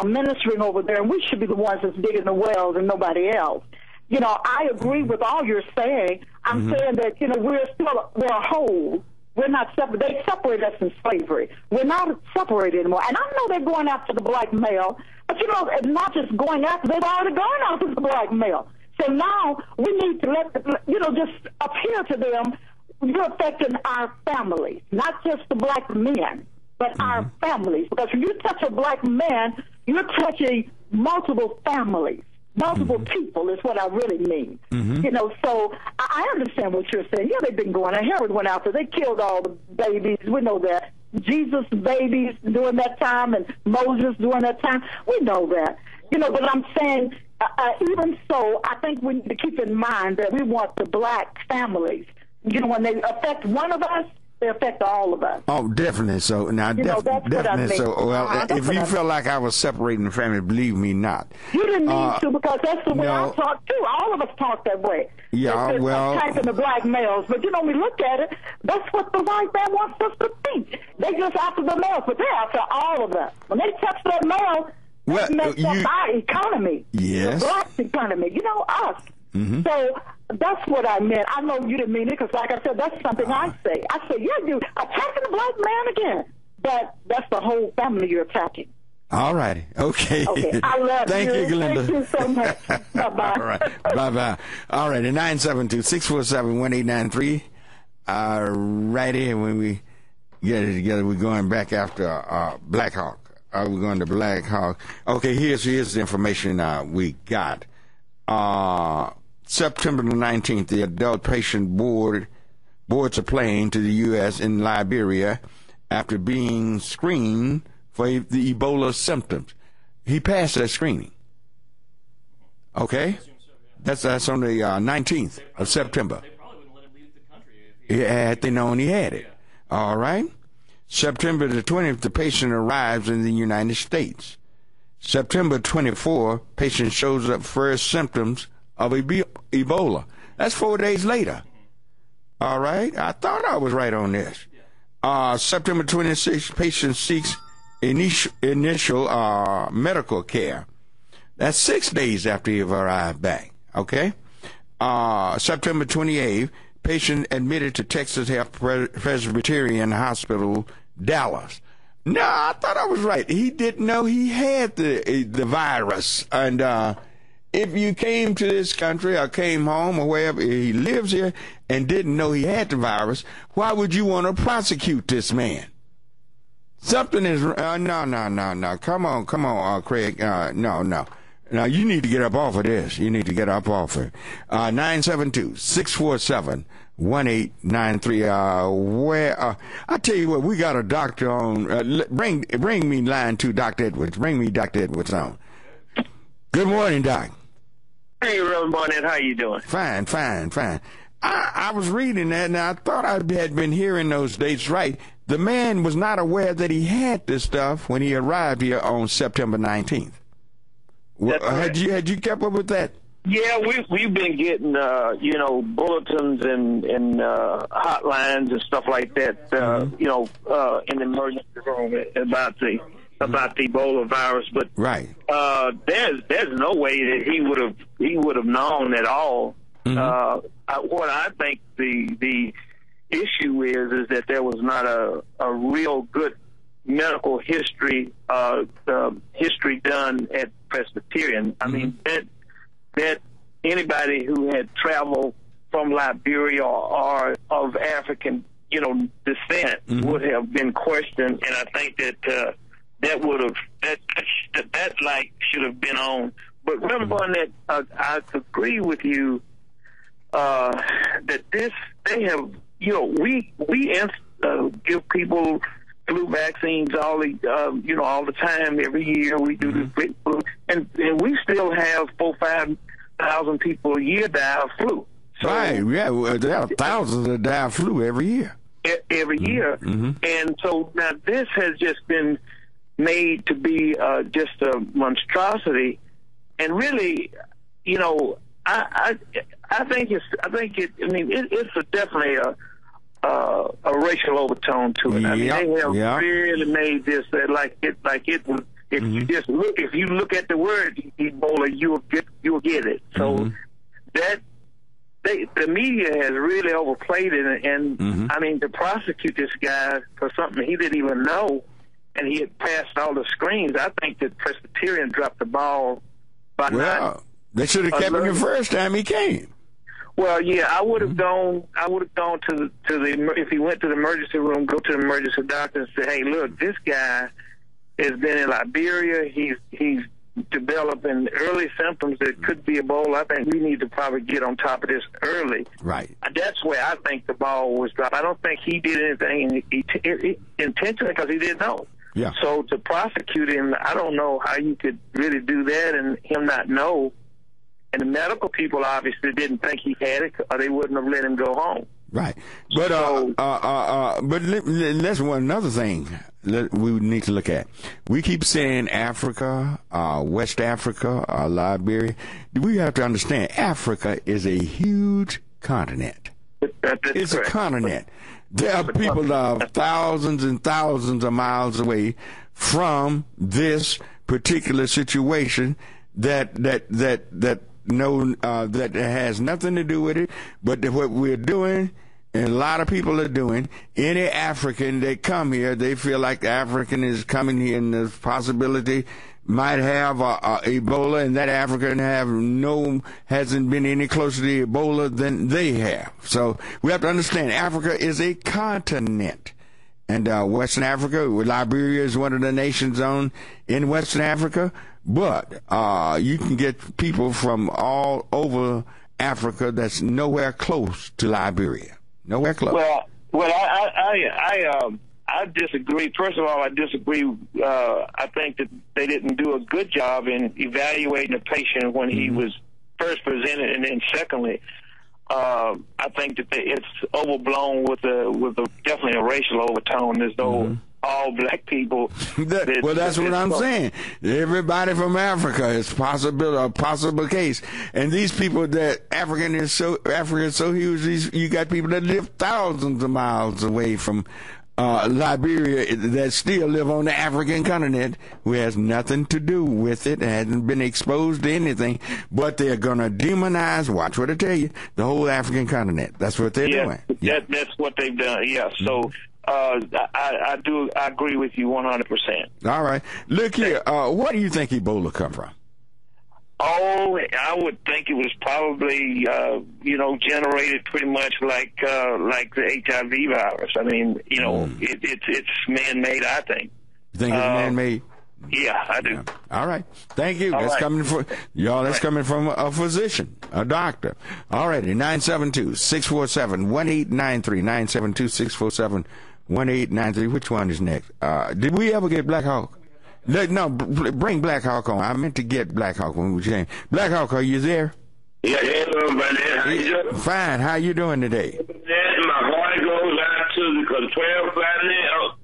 ministering over there, and we should be the ones that's digging the wells and nobody else. You know, I agree with all you're saying. I'm saying that, you know, we're a whole. We're not separate. They separate us in slavery. We're not separated anymore. And I know they're going after the black male, but, you know, it's not just going after. They've already gone after the black male. So now we need to just appeal to them. You're affecting our families, not just the black men, but our families. Because when you touch a black man, you're touching multiple families. Multiple people is what I really mean. You know, so I understand what you're saying. Yeah, they've been going. Herod went after. They killed all the babies. We know that. Jesus' babies during that time and Moses during that time. We know that. You know, but I'm saying, even so, I think we need to keep in mind that we want the black families. You know, when they affect one of us, they affect all of us. Oh, definitely so. Now, definitely so. Well, if you felt like I was separating the family, believe me not. You didn't need to, because that's the way I talk too. All of us talk that way. Yeah, it's attacking the black males. But, you know, when we look at it, that's what the white man wants us to think. They just after the males, but they're after all of us. When they touch that male, that messes up our economy. Yes. The black economy. You know, us. So that's what I meant. I know you didn't mean it, because, like I said, that's something I say. I say, yeah, you attacking the black man again. But that's the whole family you're attacking. All righty. Okay. I love Thank you, Glenda. Thank you so much. Bye-bye. All right. Bye-bye. All right. 972-647-1893. All righty. When we get it together, we're going back after Black Hawk. We're going to Black Hawk. Okay, here's the information we got. September the 19th, the adult patient boards a plane to the U.S. in Liberia after being screened for the Ebola symptoms. He passed that screening. Okay? That's on the 19th of September. They probably wouldn't let him leave the country had they known he had it. All right? September the 20th, the patient arrives in the United States. September 24, patient shows up first symptoms of Ebola. That's 4 days later. All right? I thought I was right on this. September 26, patient seeks initial medical care. That's 6 days after he arrived back. Okay? September 28, patient admitted to Texas Health Presbyterian Hospital, Dallas. No, I thought I was right. He didn't know he had the virus. And if you came to this country or came home or wherever, he lives here and didn't know he had the virus, why would you want to prosecute this man? Something is no. Come on, Craig. No. Now, you need to get up off of this. You need to get up off of it. 972-647-1893. I tell you what, we got a doctor on. Bring me line 2, Dr. Edwards. Bring me Dr. Edwards on. Good morning, Doc. Hey, Rev Barnett. How you doing? Fine. I was reading that, and I thought I had been hearing those dates right. The man was not aware that he had this stuff when he arrived here on September 19th. Had you kept up with that? Yeah, we've been getting bulletins and hotlines and stuff like that. In the emergency room about the Ebola virus, but right. There's no way that he would have known at all. What I think the issue is that there was not a real good medical history done at Presbyterian. I mean that anybody who had traveled from Liberia or of African descent would have been questioned, and I think that that light should have been on. But Rev Barnett, I agree with you that they have we give people flu vaccines all the time every year. We do the flu, and we still have 4,000-5,000 people a year die of flu. So, right, yeah, well, there are thousands that die of flu every year. Every year, and so now this has just been made to be just a monstrosity, and really, I think it's definitely a racial overtone to it. I mean, they have really made this like it was. If you look at the word Ebola, you'll get it. So the media has really overplayed it, and I mean, to prosecute this guy for something he didn't even know, and he had passed all the screens. I think that Presbyterian dropped the ball by not. They should have kept him the first time he came. Well, yeah, I would have gone. I would have gone to the if he went to the emergency room, go to the emergency doctor and say, "Hey, look, this guy has been in Liberia. He's developing early symptoms that could be Ebola. I think we need to probably get on top of this early." Right. That's where I think the ball was dropped. I don't think he did anything intentionally because he didn't know. Yeah. So to prosecute him, I don't know how you could really do that and him not know. And the medical people obviously didn't think he had it, or they wouldn't have let him go home. Right. But that's one another thing that we need to look at. We keep saying Africa, West Africa, Liberia. We have to understand Africa is a huge continent. It's correct. A continent. There are people that are thousands and thousands of miles away from this particular situation that has nothing to do with it, but what we're doing, and a lot of people are doing, any African that come here, they feel like the African is coming here and the possibility might have Ebola, and that African hasn't been any closer to Ebola than they have. So we have to understand Africa is a continent. And Western Africa, Liberia is one of the nations in Western Africa. But you can get people from all over Africa that's nowhere close to Liberia. Nowhere close. Well, I disagree. First of all, I disagree. I think that they didn't do a good job in evaluating the patient when he was first presented, and then secondly, I think that it's overblown with definitely a racial overtone, as though all black people. That's what I'm saying. Everybody from Africa is a possible case, and these people that Africa is so huge. You got people that live thousands of miles away from Liberia that still live on the African continent, who has nothing to do with it, hasn't been exposed to anything, but they're going to demonize, watch what I tell you, the whole African continent. That's what they're doing. That's what they've done, yeah. So I agree with you 100%. All right. Look here, where do you think Ebola come from? Oh, I would think it was probably, generated pretty much like the HIV virus. I mean, it's man-made, I think. You think it's man-made? Yeah, I do. Yeah. All right. Thank you. That's coming from a physician, a doctor. All righty. 972-647-1893. 972-647-1893. Which one is next? Did we ever get Black Hawk? No, bring Black Hawk on. I meant to get Black Hawk when we came. Black Hawk, are you there? Yeah, hello, buddy. How you doing? Fine. How you doing today? My heart goes out to the 12 family.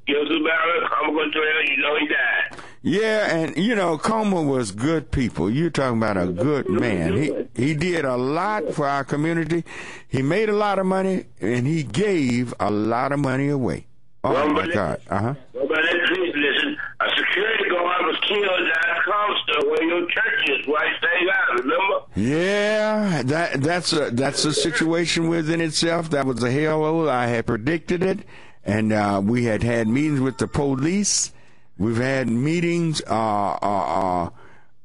I'm going to tell you, he died. Yeah, and you know, Comer was good people. You're talking about a good man. He did a lot for our community. He made a lot of money, and he gave a lot of money away. Oh my God! Well, but please listen. A security guard was killed at Costa where your church is, right? Stay out, remember? Yeah, that's a situation within itself. That was a hellhole. I had predicted it, and we had meetings with the police. We've had meetings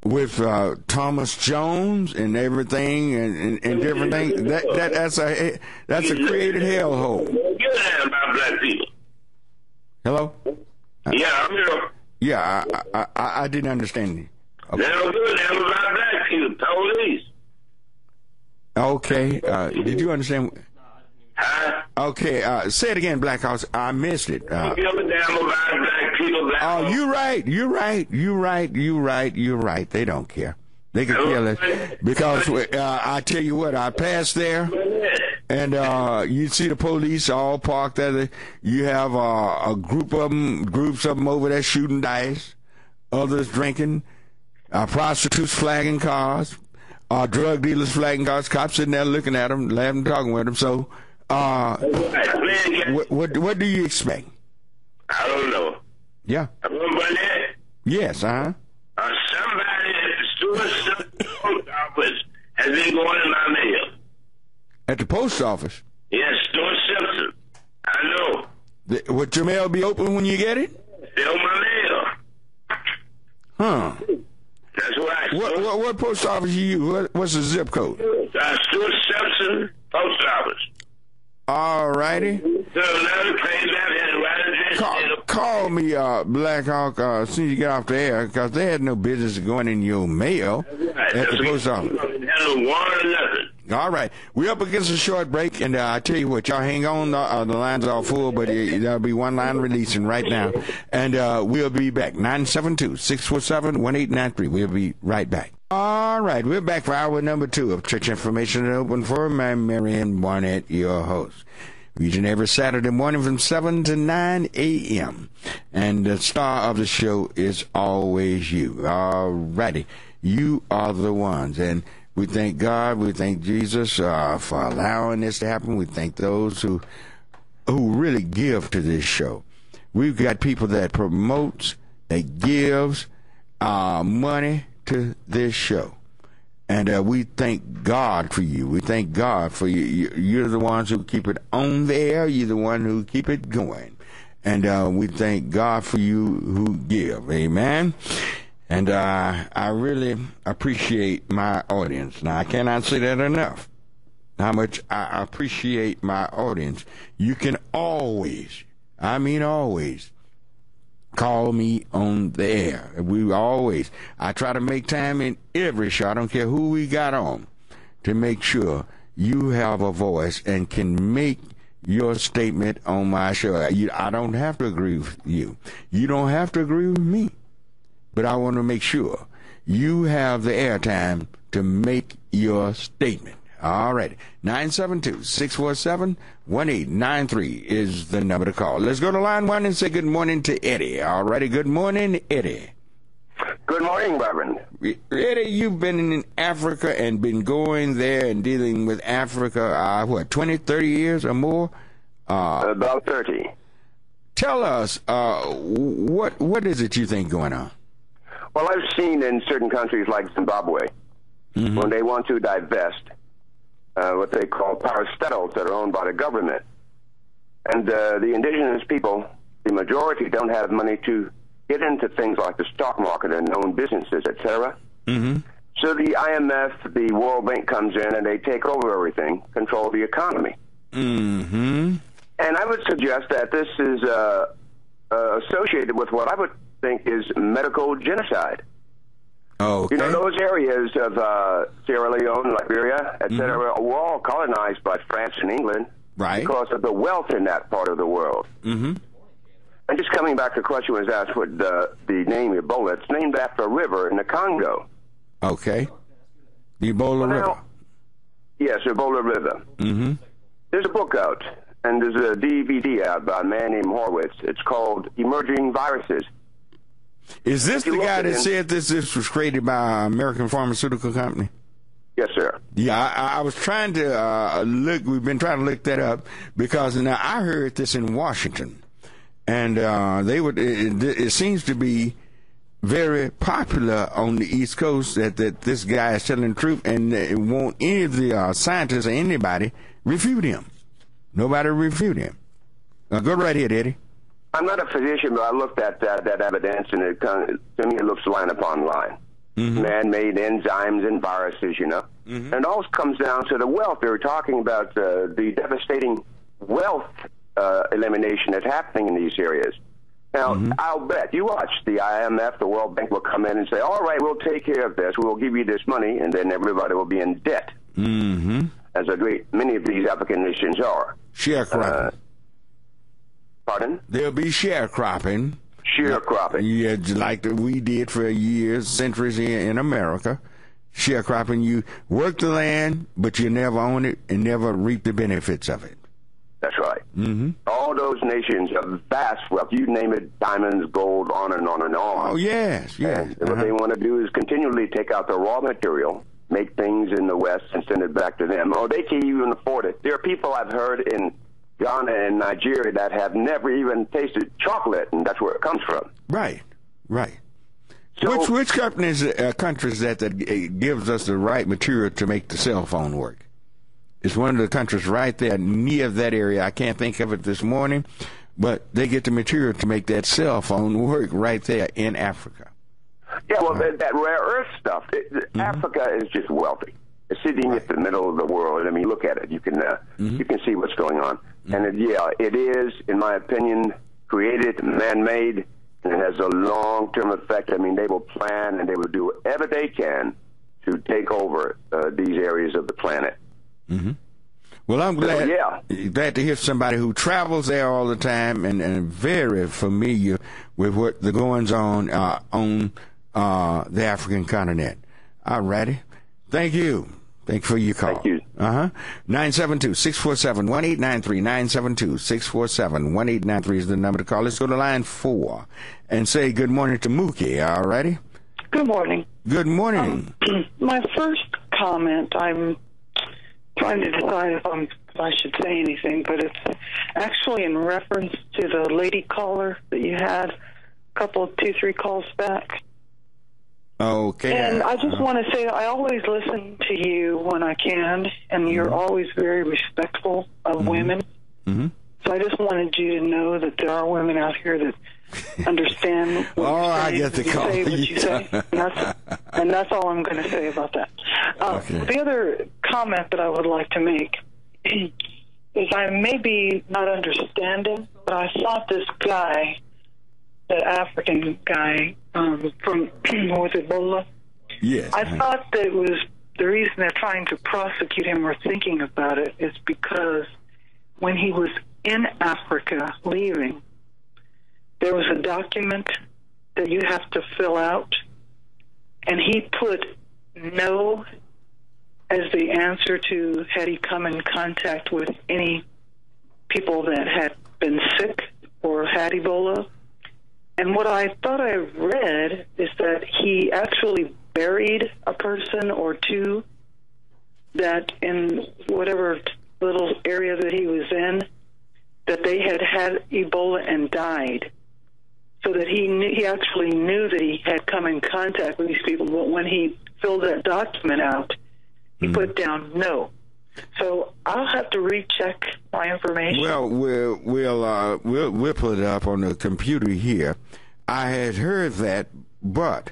with Thomas Jones and everything, and different things. That's a created hellhole. Give a damn about black people. Hello? Yeah, I'm here. Yeah, I didn't understand you. Okay. They don't give a damn about black people. Police. Okay. Did you understand? Huh? Okay. Say it again, Black House. I missed it. Don't give a damn about black people. Oh, you're right. They don't care. They can kill us because I tell you what, I passed there, and you see the police all parked there. You have groups of them over there shooting dice, others drinking, prostitutes flagging cars, drug dealers flagging cars, cops sitting there looking at them, laughing, talking with them. So, what do you expect? I don't know. Yeah. Rev Barnett? Yes. Somebody at the Stewart post office has been going in my mail. At the post office? Yes, Stuart Simpson. I know. Would your mail be open when you get it? Still my mail. Huh. That's right. What post office you use? What's the zip code? Stuart Simpson Post Office. All righty. So now the page out here, right address. Call me, Black Hawk, as soon as you get off the air, because they had no business going in your mail at the post office. All right. We're up against a short break, and I tell you what, y'all hang on. The lines are full, but there'll be one line releasing right now. And we'll be back. 972-647-1893. We'll be right back. All right. We're back for hour number 2 of Church Information and Open Forum. I'm Marion Barnett, your host. Each and every Saturday morning from 7 to 9 a.m. And the star of the show is always you. All righty. You are the ones. And we thank God. We thank Jesus for allowing this to happen. We thank those who really give to this show. We've got people that promotes, that gives money to this show. And we thank God for you. We thank God for you. You're the ones who keep it on the air. You're the one who keep it going. And we thank God for you who give. Amen. And I really appreciate my audience. Now, I cannot say that enough, how much I appreciate my audience. You can always, I mean always, call me on the air. I try to make time in every show, I don't care who we got on, to make sure you have a voice and can make your statement on my show. I don't have to agree with you. You don't have to agree with me. But I want to make sure you have the airtime to make your statement. All right. 972-647-1893 is the number to call. Let's go to line 1 and say good morning to Eddie. All righty. Good morning, Eddie. Good morning, Reverend. Eddie, you've been in Africa and been going there and dealing with Africa, 20, 30 years or more? About 30. Tell us, what is it you think going on? Well, I've seen in certain countries like Zimbabwe, when they want to divest, what they call parastatals that are owned by the government. And the indigenous people, the majority, don't have money to get into things like the stock market and own businesses, etc. So the IMF, the World Bank comes in and they take over everything, control the economy. And I would suggest that this is associated with what I would think is medical genocide. Okay. You know, those areas of Sierra Leone, Liberia, etc., were all colonized by France and England because of the wealth in that part of the world. And just coming back to the question was asked what the name Ebola, it's named after a river in the Congo. Okay. The Ebola River. Yes, Ebola River. There's a book out, and there's a DVD out by a man named Horowitz. It's called Emerging Viruses. Is this the guy that said this was created by an American pharmaceutical company? Yes, sir. Yeah, I was trying to look. We've been trying to look that up because now I heard this in Washington, and it seems to be very popular on the East Coast that this guy is telling the truth, and it won't any of the scientists or anybody refute him. Nobody refute him. Go right ahead, Eddie. I'm not a physician, but I looked at that evidence, and to me it looks line upon line. Mm-hmm. Man-made enzymes and viruses, you know. Mm-hmm. And it all comes down to the wealth. They were talking about the devastating wealth elimination that's happening in these areas. Now, I'll bet, you watch, the IMF, the World Bank will come in and say, all right, we'll take care of this, we'll give you this money, and then everybody will be in debt. Mm-hmm. As many of these African nations are. Sharecropping. Pardon? There'll be sharecropping. Sharecropping. Yeah, like we did for years, centuries in America. Sharecropping, you work the land, but you never own it and never reap the benefits of it. That's right. Mm-hmm. All those nations have vast wealth. You name it, diamonds, gold, on and on and on. Oh, yes, yes. And what they want to do is continually take out the raw material, make things in the West, and send it back to them. Oh, they can't even afford it. There are people I've heard in Ghana and Nigeria that have never even tasted chocolate, and that's where it comes from. Right, right. So, which countries that gives us the right material to make the cell phone work? It's one of the countries right there near that area. I can't think of it this morning, but they get the material to make that cell phone work right there in Africa. Yeah, well, that rare earth stuff, Africa is just wealthy. It's sitting at the middle of the world. I mean, look at it. You can see what's going on. And it is, in my opinion, created, man-made, and it has a long-term effect. I mean, they will plan and they will do whatever they can to take over these areas of the planet. Mm-hmm. Well, I'm glad, glad to hear somebody who travels there all the time and very familiar with what the goings on the African continent. All righty. Thank you. Thank you for your call. Thank you. 972-647-1893. 972-647-1893 is the number to call. Let's go to line 4 and say good morning to Mookie. All righty. Good morning. Good morning. My first comment, I'm trying to decide if I should say anything, but it's actually in reference to the lady caller that you had a couple, 2-3 calls back. Okay. And I just want to say I always listen to you when I can, and you're always very respectful of women. Mm-hmm. So I just wanted you to know that there are women out here that understand what I get the call. Say what you say. And that's all I'm going to say about that. The other comment that I would like to make is I may be not understanding, but I thought this guy, the African guy from with Ebola. Yes. I thought that it was the reason they're trying to prosecute him or thinking about it is because when he was in Africa leaving, there was a document that you have to fill out, and he put no as the answer to had he come in contact with any people that had been sick or had Ebola. And what I thought I read is that he actually buried a person or two that in whatever little area that he was in, that they had Ebola and died. So that he actually knew that he had come in contact with these people, but when he filled that document out, he put down no. So I'll have to recheck my information. Well, we'll put it up on the computer here. I had heard that, but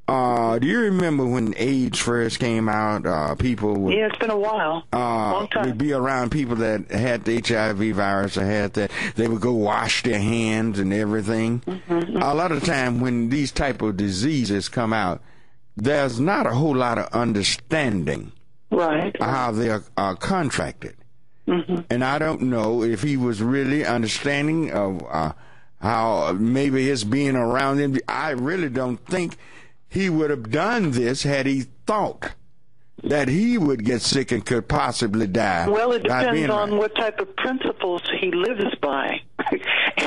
do you remember when AIDS first came out? People would, it's been a while, long time. Would be around people that had the HIV virus or had that. They would go wash their hands and everything. Mm-hmm. A lot of the time when these type of diseases come out, there's not a whole lot of understanding. Right. How they are contracted. Mm-hmm. And I don't know if he was really understanding of how maybe his being around him. I really don't think he would have done this had he thought that he would get sick and could possibly die. Well, it depends on what type of principles he lives by.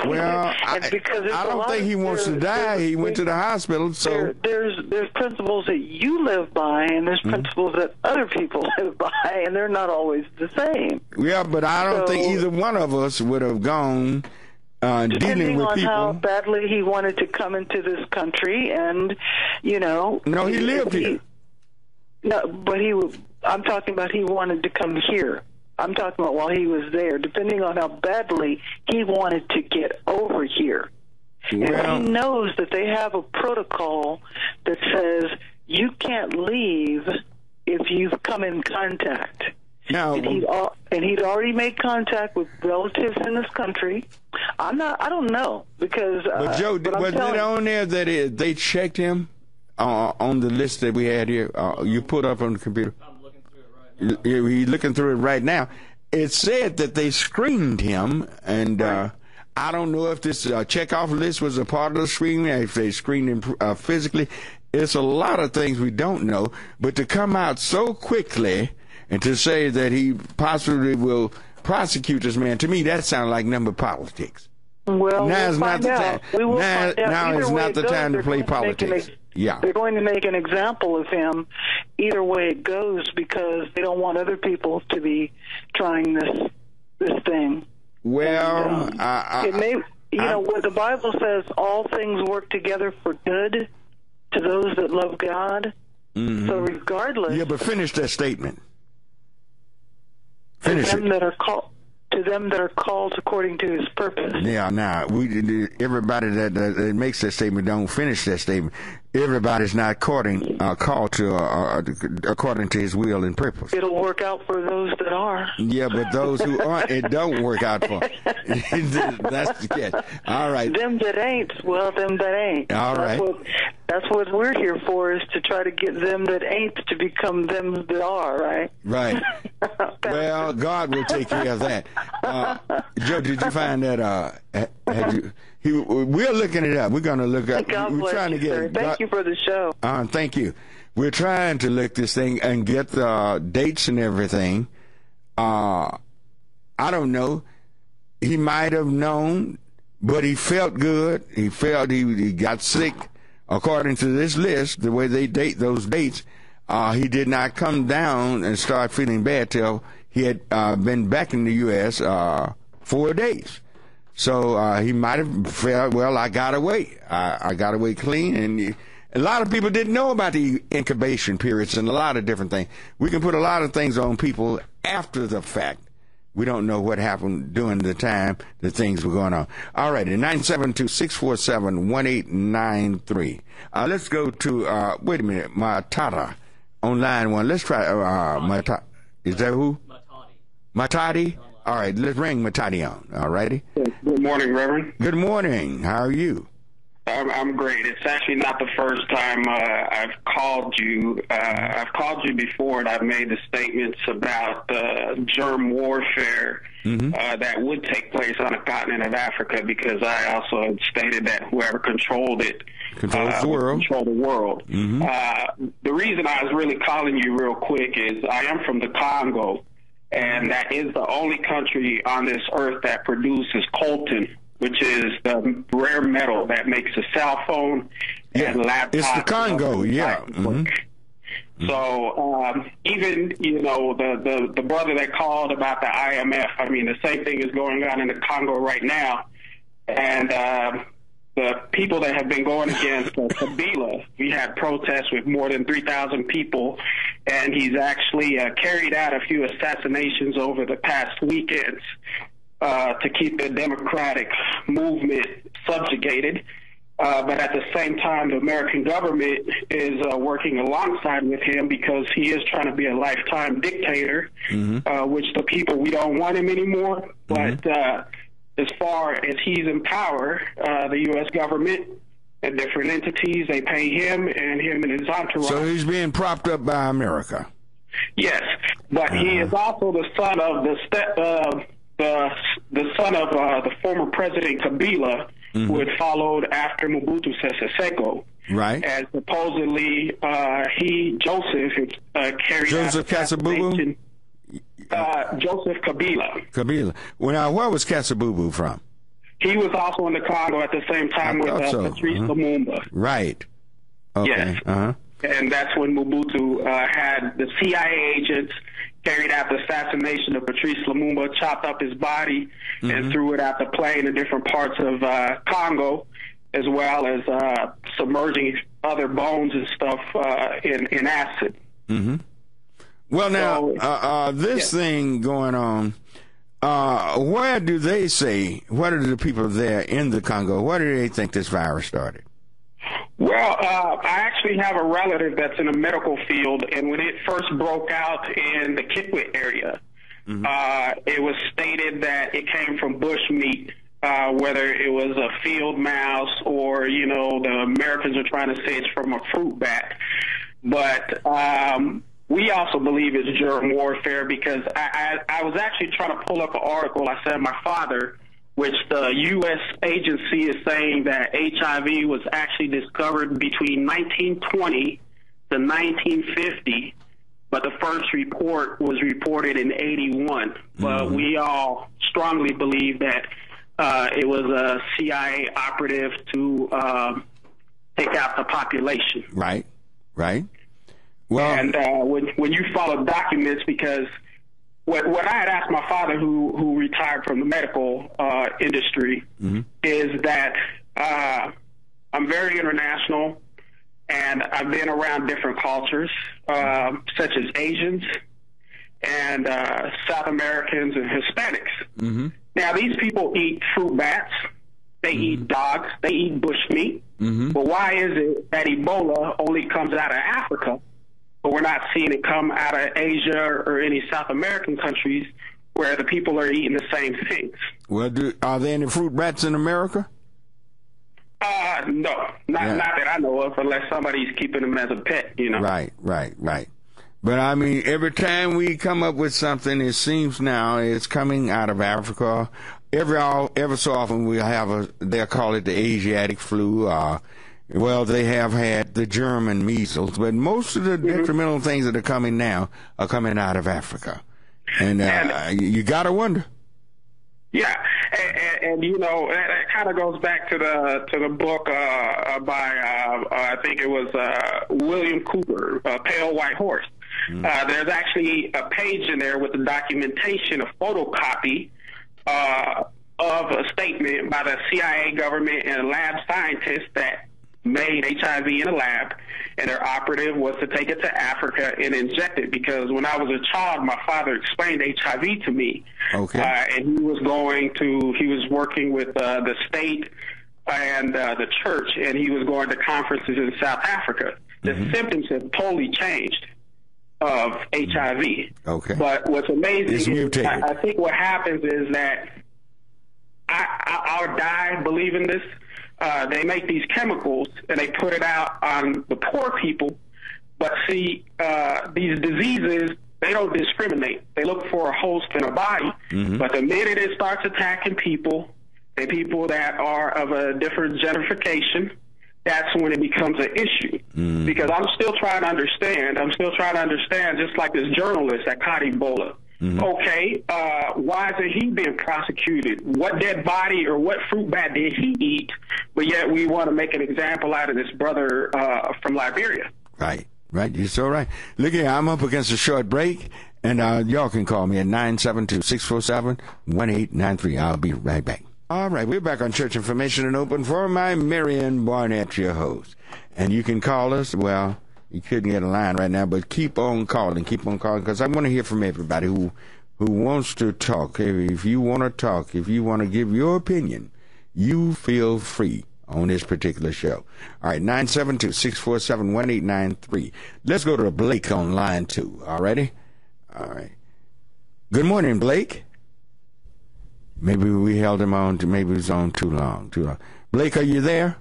Well, I don't think he wants to die. He went to the hospital. So there's principles that you live by, and there's principles that other people live by, and they're not always the same. Yeah, but I don't think either one of us would have gone dealing depending with on people. how badly he wanted to come into this country, and No, he lived here. No, but I'm talking about he wanted to come here. I'm talking about while he was there, depending on how badly he wanted to get over here. Well, and he knows that they have a protocol that says you can't leave if you've come in contact. Now, and he'd already made contact with relatives in this country. I don't know, because but Joe, was it on there that they checked him on the list that we had here? You put up on the computer. He's looking through it right now. It said that they screened him, and I don't know if this checkoff list was a part of the screening, if they screened him physically. It's a lot of things we don't know, but to come out so quickly and to say that he possibly will prosecute this man, to me that sounds like number politics. Well, now is not the time. Now is not the time to play politics. Yeah, they're going to make an example of him either way it goes, because they don't want other people to be trying this thing. Well, it may, what the Bible says, all things work together for good to those that love God. Mm-hmm. So regardless, yeah, but finish that statement. To them that are called according to His purpose. Yeah, now everybody that makes that statement don't finish that statement. Everybody's not called to according to His will and purpose. It'll work out for those that are. Yeah, but those who aren't, it don't work out for. That's the catch. All right. Them that ain't, well, them that ain't. All right. That's what we're here for, is to try to get them that ain't to become them that are, right? Right. Well, God will take care of that. Joe, did you find that? We're looking it up. We're going to look up. We're trying to get. Sir. Thank you for the show. Thank you. We're trying to look this thing and get the dates and everything. I don't know. He might have known, but he felt good. He felt he got sick. According to this list, the way they date those dates, he did not come down and start feeling bad till he had been back in the U.S. 4 days. So he might have felt, well, I got away. I got away clean. And a lot of people didn't know about the incubation periods and a lot of different things. We can put a lot of things on people after the fact. We don't know what happened during the time that things were going on. All right, 972-647-1893. Let's go to, wait a minute, Matata on line one. Let's try, Matata. Is that who? Matati? All right, let's ring Matati on. All righty. Good morning, Reverend. Good morning. How are you? I'm great. It's actually not the first time I've called you. I've called you before, and I've made the statements about germ warfare that would take place on the continent of Africa, because I also had stated that whoever controlled it controls the world. Control the world. The reason I was really calling you real quick is I am from the Congo, and that is the only country on this earth that produces coltan, which is the rare metal that makes a cell phone and laptop. It's the Congo, yeah. So even, the brother that called about the IMF, I mean, the same thing is going on in the Congo right now. And the people that have been going against Kabila, we had protests with more than 3,000 people, and he's actually carried out a few assassinations over the past weekends. To keep the democratic movement subjugated. But at the same time, the American government is working alongside with him, because he is trying to be a lifetime dictator, which the people, we don't want him anymore. But as far as he's in power, the U.S. government and different entities, they pay him and his entourage. So he's being propped up by America. Yes, but he is also the son of the son of the former President Kabila, who had followed after Mobutu Sese Seko. Right. And supposedly Joseph carried Joseph Kasabubu? Joseph Kabila. Kabila. Well, now, where was Kasabubu from? He was also in the Congo at the same time with Patrice Lumumba. Right. Okay. Yes. And that's when Mobutu had the CIA agents carried out the assassination of Patrice Lumumba, chopped up his body, and threw it out the plane in different parts of Congo, as well as submerging other bones and stuff in acid. Well, now, this thing going on, where do they say, what are the people there in the Congo, where do they think this virus started? Well, I actually have a relative that's in the medical field, and when it first broke out in the Kikwit area, it was stated that it came from bush meat, whether it was a field mouse or, the Americans are trying to say it's from a fruit bat. But we also believe it's germ warfare, because I was actually trying to pull up an article. I said my father, which the U.S. agency is saying that HIV was actually discovered between 1920 to 1950, but the first report was reported in 81. But we all strongly believe that it was a CIA operative to take out the population. Right. Well, and when you follow documents, because what I had asked my father, who retired from the medical industry, is that I'm very international, and I've been around different cultures, such as Asians and South Americans and Hispanics. Now, these people eat fruit bats, they eat dogs, they eat bush meat. But why is it that Ebola only comes out of Africa, but we're not seeing it come out of Asia or any South American countries where the people are eating the same things? Well, are there any fruit bats in America? No, not that I know of, unless somebody's keeping them as a pet, Right. But I mean, every time we come up with something, it seems now it's coming out of Africa. Ever so often we have they'll call it the Asiatic flu. Well, they have had the German measles, but most of the detrimental things that are coming now are coming out of Africa. And you got to wonder. Yeah, and that kind of goes back to the book by I think it was William Cooper, Pale White Horse. There's actually a page in there with the documentation, a photocopy of a statement by the CIA government and lab scientists that made HIV in a lab, and their operative was to take it to Africa and inject it, because when I was a child, my father explained HIV to me. And he was working with the state and the church, and he was going to conferences in South Africa. The symptoms have totally changed of HIV. But what's amazing is I think what happens is that I'll die believing this. They make these chemicals and they put it out on the poor people. But see, these diseases, they don't discriminate. They look for a host in a body. But the minute it starts attacking people, and people that are of a different gentrification, that's when it becomes an issue. Because I'm still trying to understand, just like this journalist that caught Ebola. Okay, why isn't he being prosecuted? What dead body or what fruit bat did he eat? But yet we want to make an example out of this brother from Liberia. Right. You're so right. Look here, I'm up against a short break, and y'all can call me at 972-647-1893. I'll be right back. All right, we're back on Church Information and Open for my Marion Barnett, your host. And you can call us, well, you couldn't get a line right now, but keep on calling, because I want to hear from everybody who wants to talk. If you want to talk, if you want to give your opinion, you feel free on this particular show. All right, 972-647-1893. Let's go to Blake on line 2. All righty? All right. Good morning, Blake. Maybe we held him on, maybe it was on too long. Blake, are you there?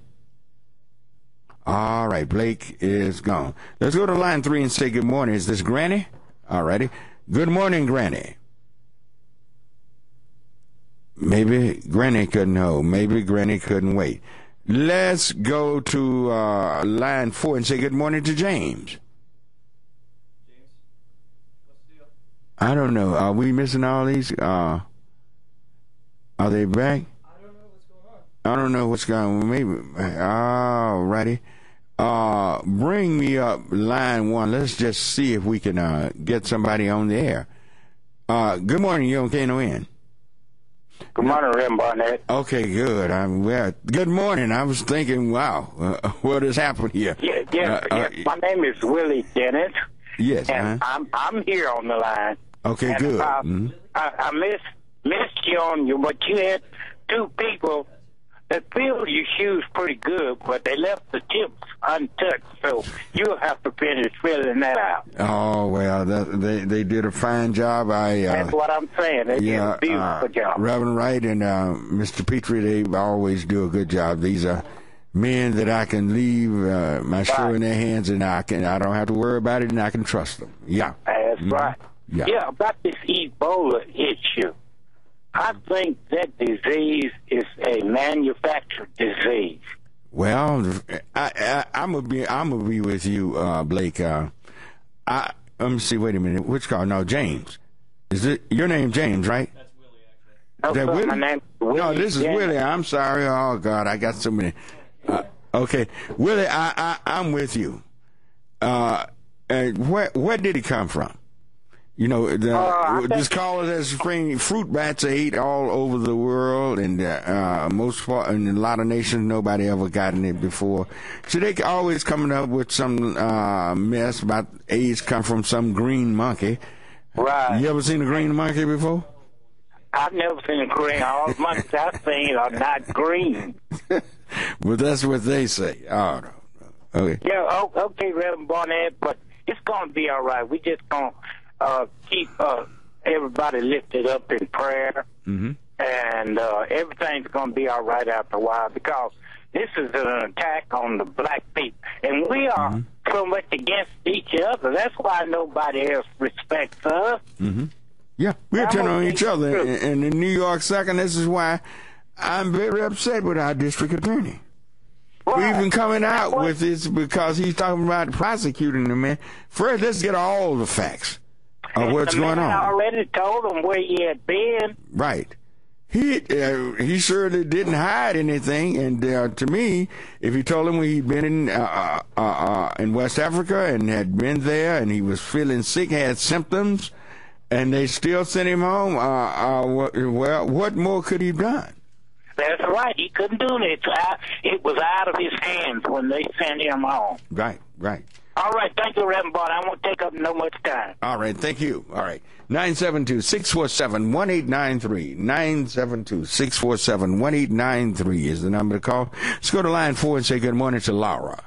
All right, Blake is gone. Let's go to line 3 and say good morning. Is this Granny? All righty. Good morning, Granny. Maybe Granny couldn't hold. Maybe Granny couldn't wait. Let's go to line 4 and say good morning to James. I don't know. Are we missing all these? Are they back? I don't know what's going I don't know what's going on. Maybe. All righty. Bring me up line 1. Let's just see if we can get somebody on the air. Good morning. You're on Knon. Good morning, Rev Barnett. Okay, good. Good morning. I was thinking, wow, what has happened here? Yeah. My name is Willie Dennett. Yes. And I'm here on the line. Okay, and, good. I missed you on you, but you had 2 people that filled your shoes pretty good, but they left the tips untouched, so you'll have to finish filling that out. Oh, well, they did a fine job. That's what I'm saying. They did a beautiful job. Reverend Wright and Mr. Petrie, they always do a good job. These are men that I can leave my shoe in their hands, and I don't have to worry about it, and I can trust them. Yeah. That's right. Yeah, about this Ebola issue. I think that disease is a manufactured disease. Well, I'm gonna be with you, Blake. Let me see. Wait a minute. Which call? No, James. Is it your name, James? Right? That's Willie. Actually. My name. No, this is Willie. I'm sorry. Oh God, I got so many. Okay, Willie, I'm with you. Where did he come from? You know, this caller that's bringing fruit bats are ate all over the world, and in a lot of nations, nobody ever gotten it before. So they always coming up with some mess about AIDS come from some green monkey. Right. You ever seen a green monkey before? I've never seen a green. All the monkeys I've seen are not green. Well, that's what they say. Oh, no. Okay. Yeah, okay, Rev Barnett, but it's going to be all right. We just going to keep everybody lifted up in prayer, and everything's going to be all right after a while, because this is an attack on the black people, and we are so much against each other. That's why nobody else respects us. Yeah, we're turning on each other. And in New York, second, this is why I'm very upset with our district attorney. We're even coming out with this because he's talking about prosecuting the man. First, let's get all the facts of what's going on. I already told him where he had been. Right. He surely didn't hide anything, and to me, if he told him he'd been in West Africa and had been there, and he was feeling sick, had symptoms, and they still sent him home, well, what more could he have done? That's right. He couldn't do it. It was out of his hands when they sent him home. Right. All right. Thank you, Rev Barnett. I won't take up no much time. All right. Thank you. All right. 972-647-1893. 972-647-1893 is the number to call. Let's go to line 4 and say good morning to Laura.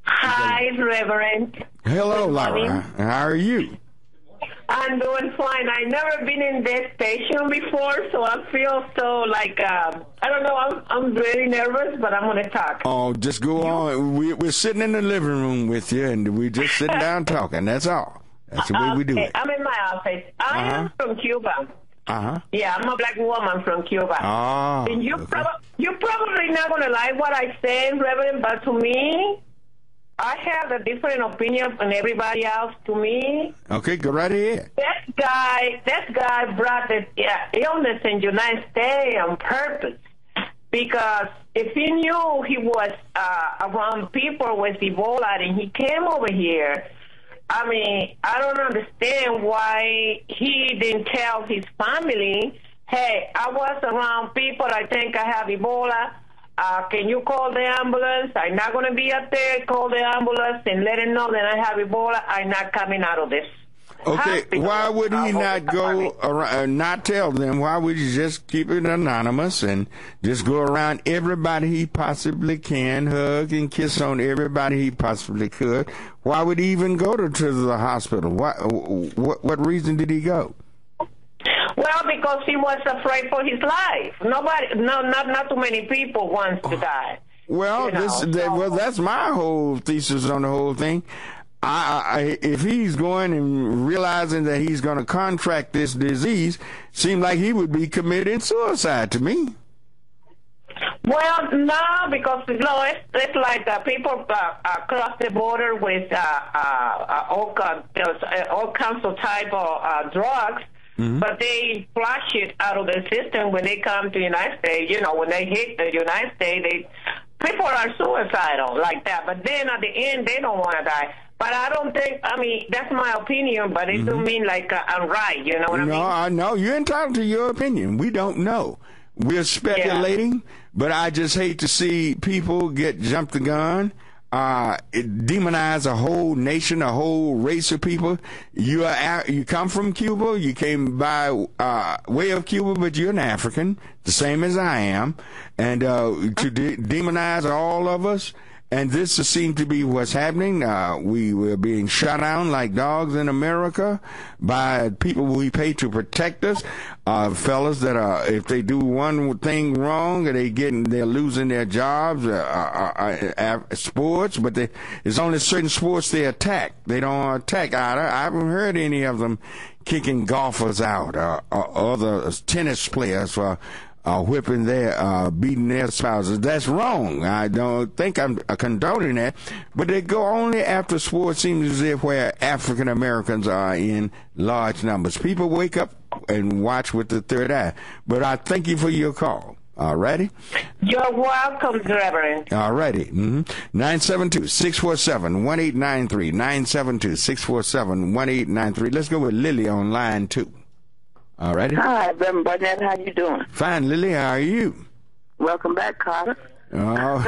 Hi, Reverend. Hello, Laura. How are you? I'm doing fine. I've never been in this station before, so I feel so like, I don't know, I'm really nervous, but I'm going to talk. Oh, just go on. We're sitting in the living room with you, and we're just sitting down talking. That's all. That's the way we do it. I'm in my office. I am from Cuba. Yeah, I'm a black woman from Cuba. And you're probably not going to like what I say, Reverend, but to me, I have a different opinion from everybody else. To me, okay, go right ahead. That guy brought the illness in the United States on purpose, because if he knew he was around people with Ebola and he came over here, I mean, I don't understand why he didn't tell his family, hey, I was around people, I think I have Ebola. Can you call the ambulance? I'm not going to be up there. Call the ambulance and let him know that I have Ebola. I'm not coming out of this. Okay, why would he not go around, not tell them? Why would you just keep it anonymous and just go around everybody he possibly can, hug and kiss on everybody he possibly could? Why would he even go to the hospital? What reason did he go? Well, because he was afraid for his life. Not too many people wants to die. Well, that's my whole thesis on the whole thing. If he's going and realizing that he's going to contract this disease, seemed like he would be committing suicide to me. Well, no, because it's like people cross the border with all kinds of type of drugs. but they flush it out of the system when they come to the United States. You know, when they hit the United States, people are suicidal like that. But then at the end, they don't want to die. But I don't think, I mean, that's my opinion, but it don't mean like I'm right, you know what I mean? No, I know. You're entitled to your opinion. We don't know. We're speculating, but I just hate to see people get jumped the gun, demonize a whole nation, a whole race of people. You come from Cuba, you came by way of Cuba, but you're an African, the same as I am, and to demonize all of us. And this seems to be what's happening. We were being shut down like dogs in America by people we pay to protect us. Fellas that if they do one thing wrong, they're losing their jobs. Sports, but it's only certain sports they attack. They don't attack. I haven't heard any of them kicking golfers out or other tennis players for whipping beating their spouses. That's wrong. I don't think I'm condoning that, but they go only after sports seems as if where African Americans are in large numbers. People wake up and watch with the third eye. But I thank you for your call. All righty. You're welcome, Reverend. All righty. 972-647-1893. 972-647-1893. Let's go with Lily on line 2. All righty. Hi, Rev Barnett. How you doing? Fine, Lily. How are you? Welcome back, Carter. Oh,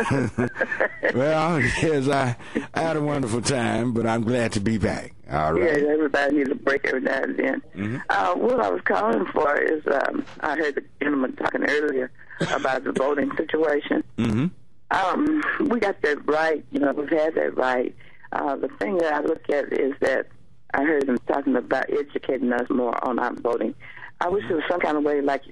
well, yes, I had a wonderful time, but I'm glad to be back. All right. Yeah, everybody needs a break every now and then. What I was calling for is I heard the gentleman talking earlier about the voting situation. We got that right. You know, we've had that right. The thing that I look at is that I heard them talking about educating us more on our voting. I wish there was some kind of way, like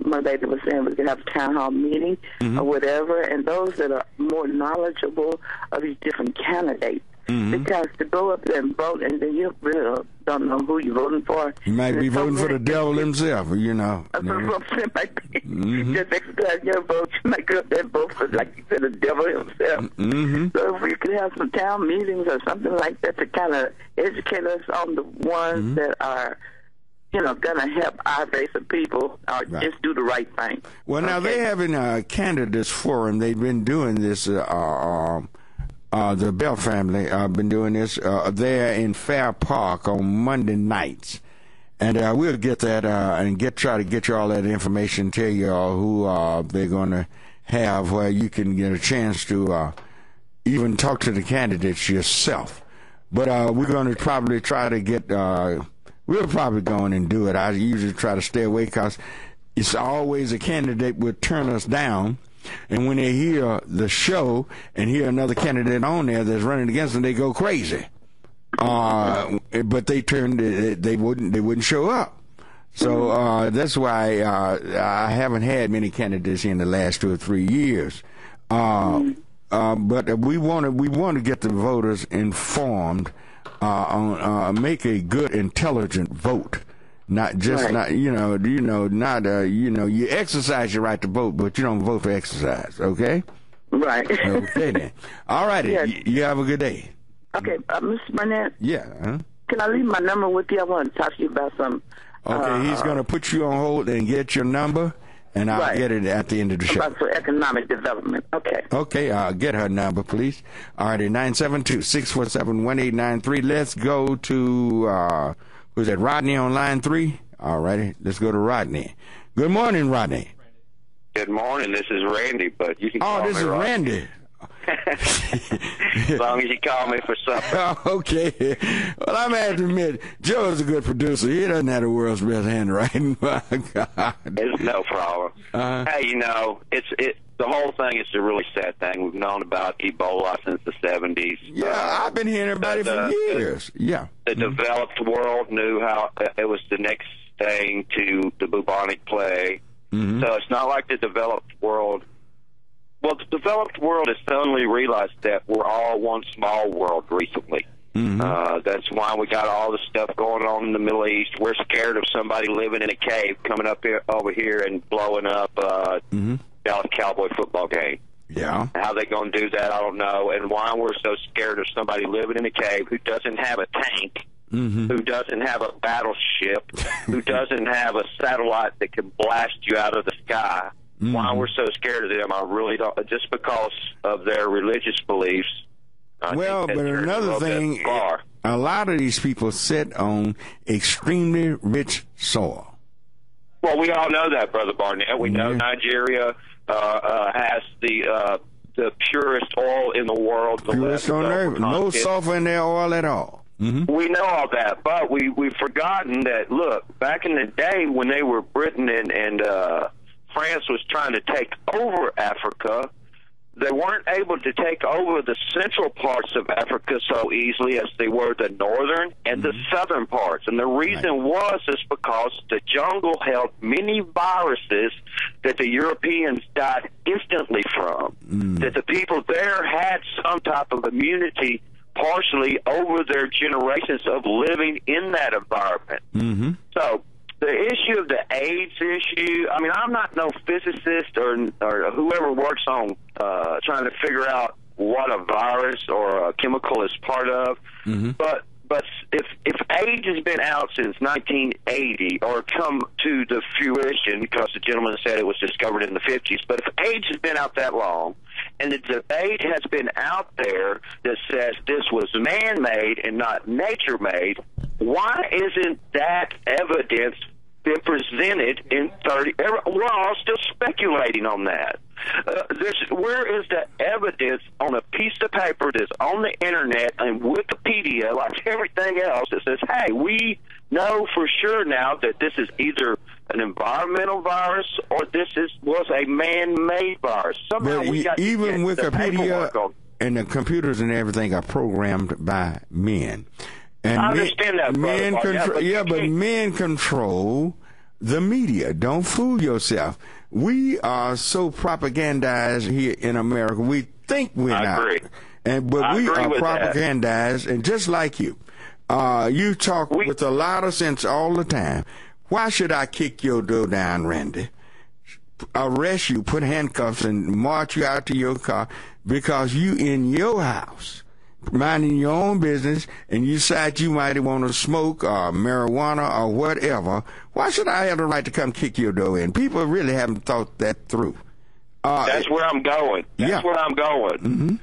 my lady was saying, we could have a town hall meeting or whatever, and those that are more knowledgeable of these different candidates. Because to go up there and vote, and then you really don't know who you're voting for. You might be voting for the devil himself, you know. It might be just exercise your vote. You might go up there and vote for, like you said, the devil himself. So if we could have some town meetings or something like that to kind of educate us on the ones that are, you know, going to help our base of people or just do the right thing. Well, now they have a candidates forum. They've been doing this. The Bell family been doing this there in Fair Park on Monday nights, and we'll get that and try to get you all that information. Tell you all who they're going to have, where you can get a chance to even talk to the candidates yourself. But we're going to probably try to get. We'll probably go in and do it. I usually try to stay away because it's always a candidate would turn us down. And when they hear the show and hear another candidate on there that's running against them, they go crazy. But they wouldn't show up. So that's why I haven't had many candidates in the last 2 or 3 years. But we want to get the voters informed on make a good, intelligent vote. Not just you exercise your right to vote, but you don't vote for exercise. Okay. Right. Okay then. All righty. Yes. You have a good day. Okay, Mr. Barnett. Yeah. Can I leave my number with you? I want to talk to you about some. Okay, he's going to put you on hold and get your number, and I'll get it at the end of the show. About for economic development. Okay. Okay, get her number, please. All righty, 972-647-1893. Let's go to who's that? Rodney on line 3. All righty, let's go to Rodney. Good morning, Rodney. Good morning. This is Randy, but you can call me this is Randy. As long as you call me for something. Okay. Well, I'm going to have to admit, Joe's a good producer. He doesn't have the world's best handwriting. My God. It's no problem. Hey, you know, the whole thing is a really sad thing. We've known about Ebola since the 70s. Yeah, I've been hearing about it for years. Yeah. The developed world knew how it was the next thing to the bubonic plague. So it's not like the developed world. Well, the developed world has suddenly realized that we're all one small world recently. That's why we got all this stuff going on in the Middle East. We're scared of somebody living in a cave coming up over here and blowing up Dallas Cowboy football game. Yeah. How they going to do that, I don't know. And why we're so scared of somebody living in a cave who doesn't have a tank who doesn't have a battleship, who doesn't have a satellite that can blast you out of the sky. Why we're so scared of them, I really don't. Just because of their religious beliefs. Well, but another thing, a lot of these people sit on extremely rich soil. Well, we all know that, Brother Barnett. We know Nigeria has the purest oil in the world. The purest on earth. No sulfur in their oil at all. We know all that, but we've forgotten that, look, back in the day when they were Britain and France was trying to take over Africa, they weren't able to take over the central parts of Africa so easily as they were the northern and the southern parts. And the reason is because the jungle held many viruses that the Europeans died instantly from, that the people there had some type of immunity partially over their generations of living in that environment. So the issue of the AIDS issue, I mean, I'm not no physicist or whoever works on trying to figure out what a virus or a chemical is part of, but if AIDS has been out since 1980 or come to the fruition, because the gentleman said it was discovered in the 50s, but if AIDS has been out that long, and the debate has been out there that says this was man-made and not nature-made, why isn't that evidence been presented in 30? We're all still speculating on that. Where is the evidence on a piece of paper that's on the internet and Wikipedia, like everything else, that says, hey, we know for sure now that this is either an environmental virus or this was a man-made virus? Somehow we got even Wikipedia and the computers and everything are programmed by men. And I understand that, but men control the media. Don't fool yourself. We are so propagandized here in America. We think we're not. But we are propagandized, and just like you. You talk with a lot of sense all the time. Why should I kick your door down, Randy? Arrest you, put handcuffs, and march you out to your car because you in your house, minding your own business, and you decide you might want to smoke or marijuana or whatever. Why should I have the right to come kick your door in? People really haven't thought that through. That's where I'm going. That's where I'm going.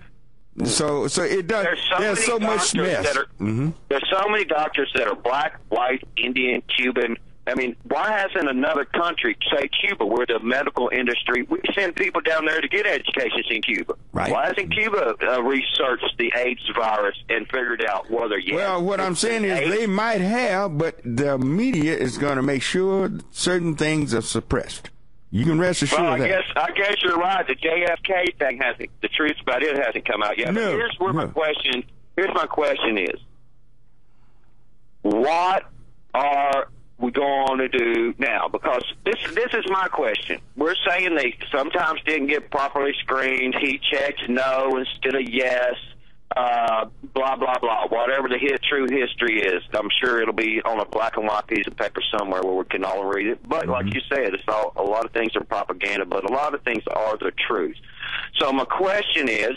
So it does. There's so much mess. There's so many doctors that are black, white, Indian, Cuban. I mean, why hasn't another country, say Cuba, where the medical industry, we send people down there to get educations in Cuba. Right. Why hasn't Cuba researched the AIDS virus and figured out whether Well, what I'm saying is they might have, but the media is going to make sure certain things are suppressed. You can rest assured of that. I guess you're right. The JFK thing the truth about it hasn't come out yet. No, but my question is, what are we going to do now? Because this is my question. We're saying they sometimes didn't get properly screened. He checked no instead of yes. Blah blah blah. Whatever the true history is, I'm sure it'll be on a black and white piece of paper somewhere where we can all read it. But like you said, a lot of things are propaganda, but a lot of things are the truth. So my question is,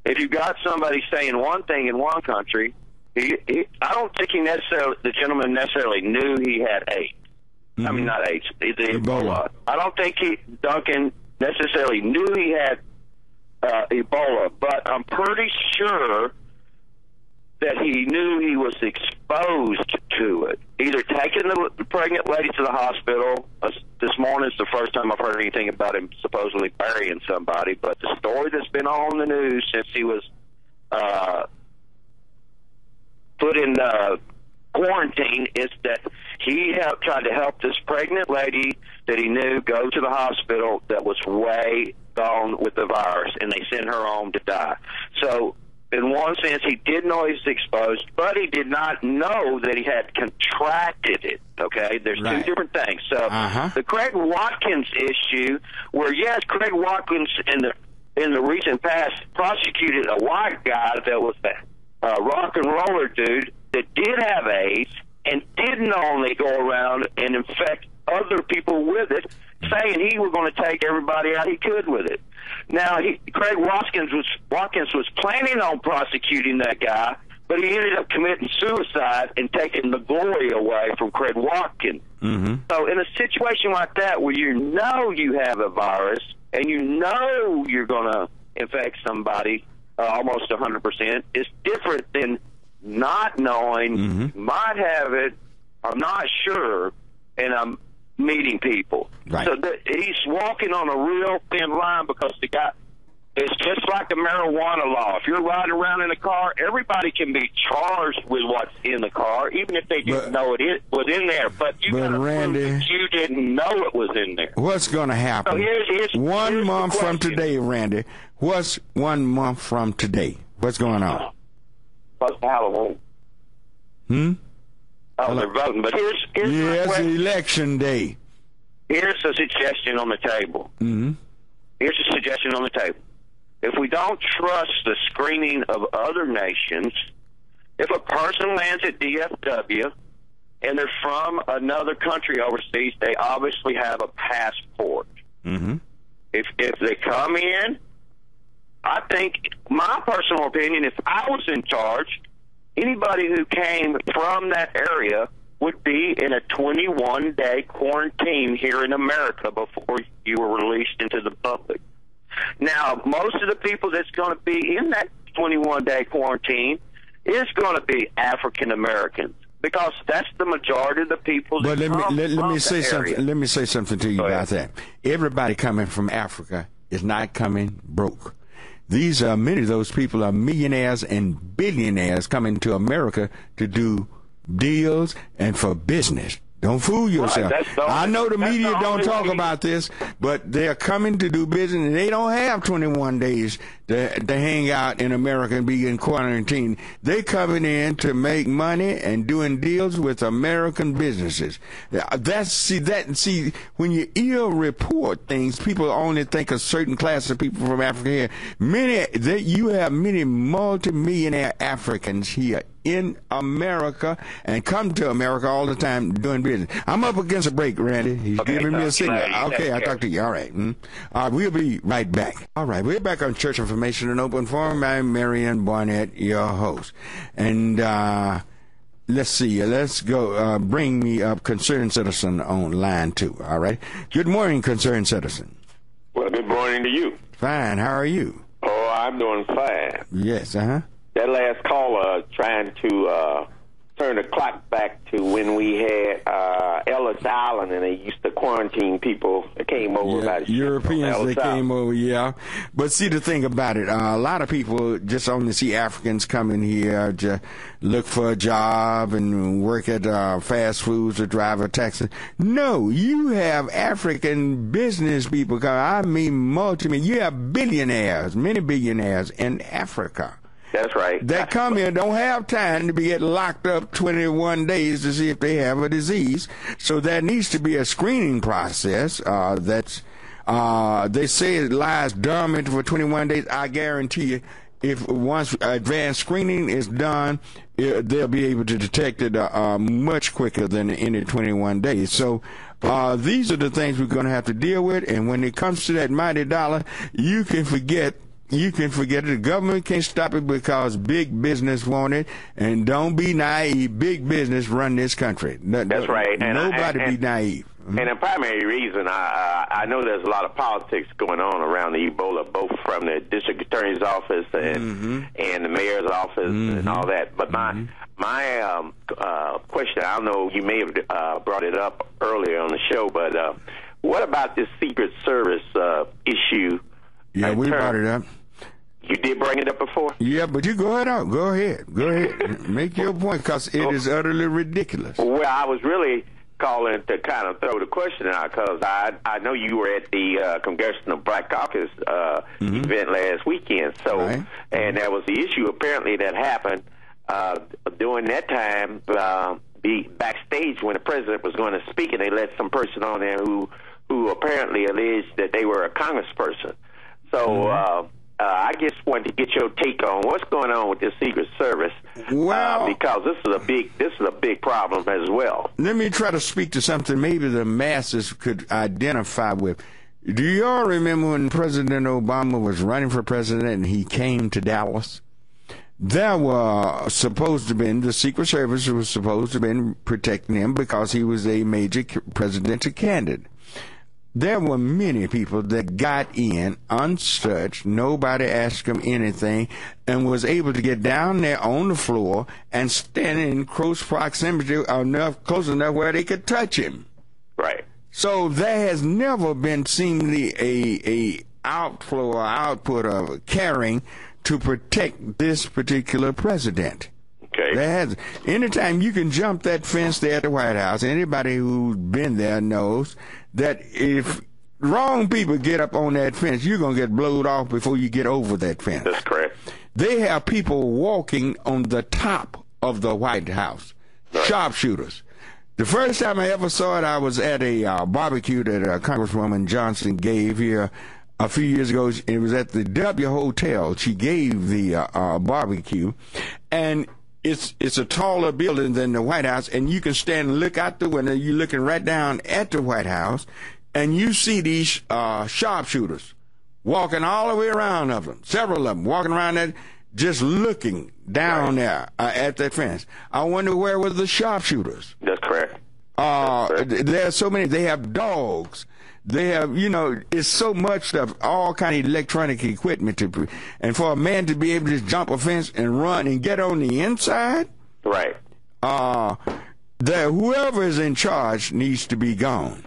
if you got somebody saying one thing in one country, I don't think the gentleman necessarily knew he had AIDS. I mean, not AIDS, the Ebola. I don't think Duncan necessarily knew he had Ebola, but I'm pretty sure that he knew he was exposed to it. Either taking the pregnant lady to the hospital. This morning is the first time I've heard anything about him supposedly burying somebody, but the story that's been on the news since he was put in quarantine is that he tried to help this pregnant lady that he knew go to the hospital that was way gone with the virus, and they sent her home to die. So in one sense, he did know he was exposed, but he did not know that he had contracted it. Okay, there's two different things. So the Craig Watkins issue, where yes, Craig Watkins in the recent past prosecuted a white guy that was a rock and roller dude that did have AIDS and didn't only go around and infect other people with it, saying he was going to take everybody out he could with it. Now, Craig Watkins was planning on prosecuting that guy but he ended up committing suicide and taking the glory away from Craig Watkins. So in a situation like that where you know you have a virus and you know you're going to infect somebody almost 100%, it's different than not knowing, might have it, I'm not sure, and I'm meeting people. Right. So he's walking on a real thin line because the guy, it's just like the marijuana law. If you're riding around in a car, everybody can be charged with what's in the car, even if they didn't know it was in there. But you gotta prove that you didn't know it was in there. What's going to happen? So here's 1 month from today, Randy. What's 1 month from today? What's going on? What's Halloween? Oh, they're voting. But here's it's election day. Here's a suggestion on the table. Here's a suggestion on the table. If we don't trust the screening of other nations, if a person lands at DFW and they're from another country overseas, they obviously have a passport. If they come in, I think, my personal opinion, if I was in charge, anybody who came from that area would be in a 21-day quarantine here in America before you were released into the public. Now, most of the people that's going to be in that 21-day quarantine is going to be African Americans, because that's the majority of the people that come let from me say that something. area. Let me say something to you about that. Everybody coming from Africa is not coming broke. These are, many of those people are millionaires and billionaires coming to America to do deals and for business. Don't fool yourself. I know the media don't talk about this, but they're coming to do business, and they don't have 21 days to hang out in America and be in quarantine. They're coming in to make money and doing deals with American businesses. See, when you report things, people only think a certain class of people from Africa here. You have many multimillionaire Africans here in America and come to America all the time doing business. I'm up against a break, Randy. He's giving me a signal. Okay, I'll talk to you. All right. All right, we'll be right back. All right, we're back on Church Information and Open Forum. I'm Marion Barnett, your host. And let's see. Let's go. Bring me up Concerned Citizen on line 2. All right. Good morning, Concerned Citizen. Well, good morning to you. Fine. How are you? Oh, I'm doing fine. Yes, That last caller trying to turn the clock back to when we had Ellis Island, and they used to quarantine people that came over. Yeah, Europeans that came over, yeah. But see, the thing about it, a lot of people just only see Africans coming here to look for a job and work at fast foods or drive a taxi. No, you have African business people come. I mean, you have billionaires, many billionaires in Africa. That's right. That come here don't have time to be get locked up 21 days to see if they have a disease. So there needs to be a screening process they say it lies dormant for 21 days. I guarantee you, if once advanced screening is done, they'll be able to detect it much quicker than in the 21 days. So these are the things we're going to have to deal with. And when it comes to that mighty dollar, you can forget it. The government can't stop it because big business want it. And don't be naive. Big business run this country. That's right. Nobody be naive. And the primary reason, I know there's a lot of politics going on around the Ebola, both from the district attorney's office and the mayor's office and all that. But my question, I don't know, you may have brought it up earlier on the show, but what about this Secret Service issue? Yeah, we brought it up. You did bring it up before? Yeah, but you go ahead. Go ahead. Make your point, because it is utterly ridiculous. Well, I was really calling to kind of throw the question out, because I know you were at the Congressional Black Caucus event last weekend. So, and that was the issue apparently that happened during that time. Be backstage when the president was going to speak, and they let some person on there who apparently alleged that they were a congressperson. So I just wanted to get your take on what's going on with the Secret Service, because this is a big problem as well. Let me try to speak to something maybe the masses could identify with. Do you all remember when President Obama was running for president and he came to Dallas? there were supposed to be, the Secret Service was supposed to be protecting him because he was a major presidential candidate. There were many people that got in unsearched, nobody asked them anything, and was able to get down there on the floor and stand in close proximity, close enough where they could touch him. Right. So there has never been seemingly a outflow or output of caring to protect this particular president. Okay. Anytime you can jump that fence there at the White House, anybody who's been there knows that if wrong people get up on that fence, you're going to get blowed off before you get over that fence. That's correct. They have people walking on the top of the White House, right. Sharpshooters. The first time I ever saw it, I was at a barbecue that Congresswoman Johnson gave here a few years ago. It was at the W Hotel. She gave the barbecue, and it's a taller building than the White House, and you can stand and look out the window. You're looking right down at the White House, and you see these sharpshooters walking all the way around of them, several of them walking around that, just looking down there at that fence. I wonder where were the sharpshooters? That's correct. There are so many. They have dogs. They have, it's so much stuff, all kind of electronic equipment and for a man to be able to jump a fence and run and get on the inside, right? Whoever is in charge needs to be gone.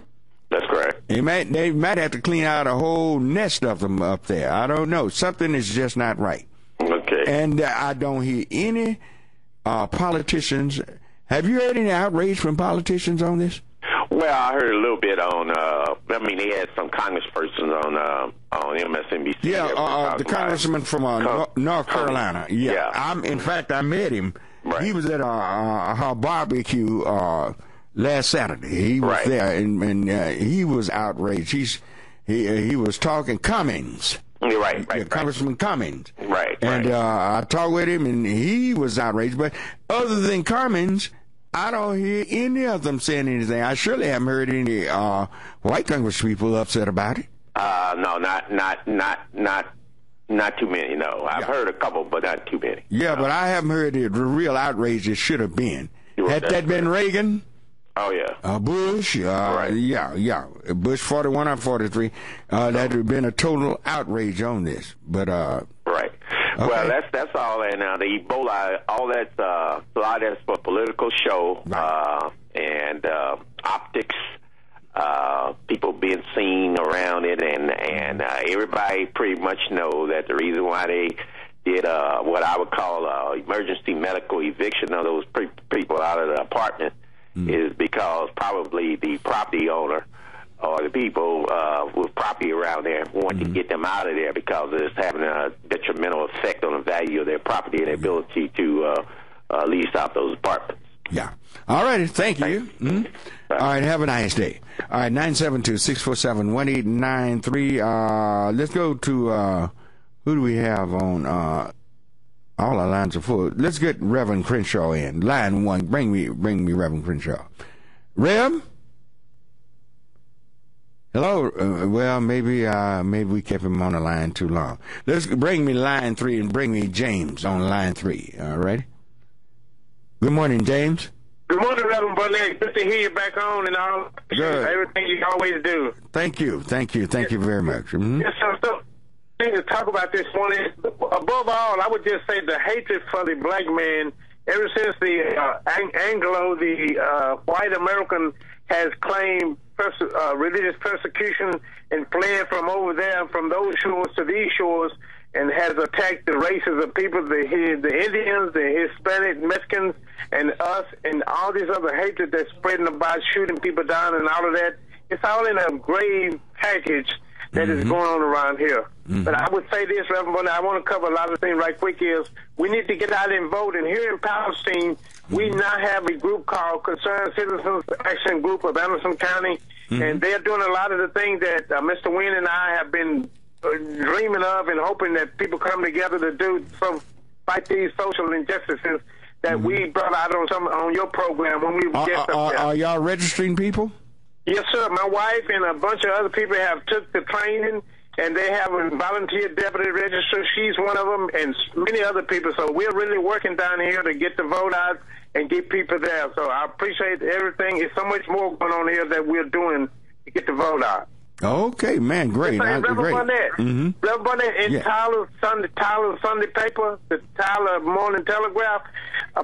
That's correct. They might have to clean out a whole nest of them up there. I don't know. Something is just not right. Okay. And I don't hear any politicians. Have you heard any outrage from politicians on this? Well, I heard a little bit on. They had some congresspersons on MSNBC. Yeah, the congressman from North Carolina. Yeah. In fact, I met him. Right. He was at her barbecue last Saturday. He was there, and he was outraged. He was talking Cummings. Right. Congressman Cummings. Right. And I talked with him, and he was outraged. But other than Cummings, I don't hear any of them saying anything. I surely haven't heard any white Congress people upset about it. No, not too many. No, I've heard a couple, but not too many. Yeah, but I haven't heard the real outrage it should have been. Had that been Reagan? Oh yeah. Bush? Right. Yeah. Bush 41 or 43. That would have been a total outrage on this. But right. Okay. Well, that's all. And the Ebola, all that's a lot of that's for political show, right. And optics. People being seen around it, and everybody pretty much know that the reason why they did what I would call emergency medical eviction of those people out of the apartment is because probably the property owner or the people with property around there want to get them out of there because it's having a detrimental effect on the value of their property and their ability to lease out those apartments. Yeah. All right. Thank you. All right. Have a nice day. All right. 972-647-1893. Let's go to who do we have on? All our lines are full. Let's get Reverend Crenshaw in. Line 1. Bring me Reverend Crenshaw. Rev? Hello. Well, maybe we kept him on the line too long. Let's bring me line 3 and bring me James on line 3. All right. Good morning, James. Good morning, Rev Barnett. Good to hear you back on and all. Good. Everything you always do. Thank you very much. Yes, so thing to talk about this one is, above all, I would just say the hatred for the black man ever since the Anglo, the white American, has claimed religious persecution and fled from over there, from those shores to these shores, and has attacked the races of people, the Indians, the Hispanic, Mexicans, and us, and all this other hatred that's spreading about shooting people down and all of that. It's all in a grave package that is going on around here. But I would say this, Reverend Barnett, I want to cover a lot of things right quick, is we need to get out and vote. And here in Palestine, we now have a group called Concerned Citizens Action Group of Anderson County, and they're doing a lot of the things that Mr. Wynn and I have been dreaming of and hoping that people come together to do, fight these social injustices that we brought out on your program when we were just up there. Are y'all registering people? Yes, sir. My wife and a bunch of other people have took the training, and they have a volunteer deputy register. She's one of them, and many other people. So we're really working down here to get the vote out and get people there. So I appreciate everything. It's so much more going on here that we're doing to get the vote out. Okay, man, great. Rev Barnett, Rev Barnett in Yeah. Tyler's Sunday paper, the Tyler Morning Telegraph.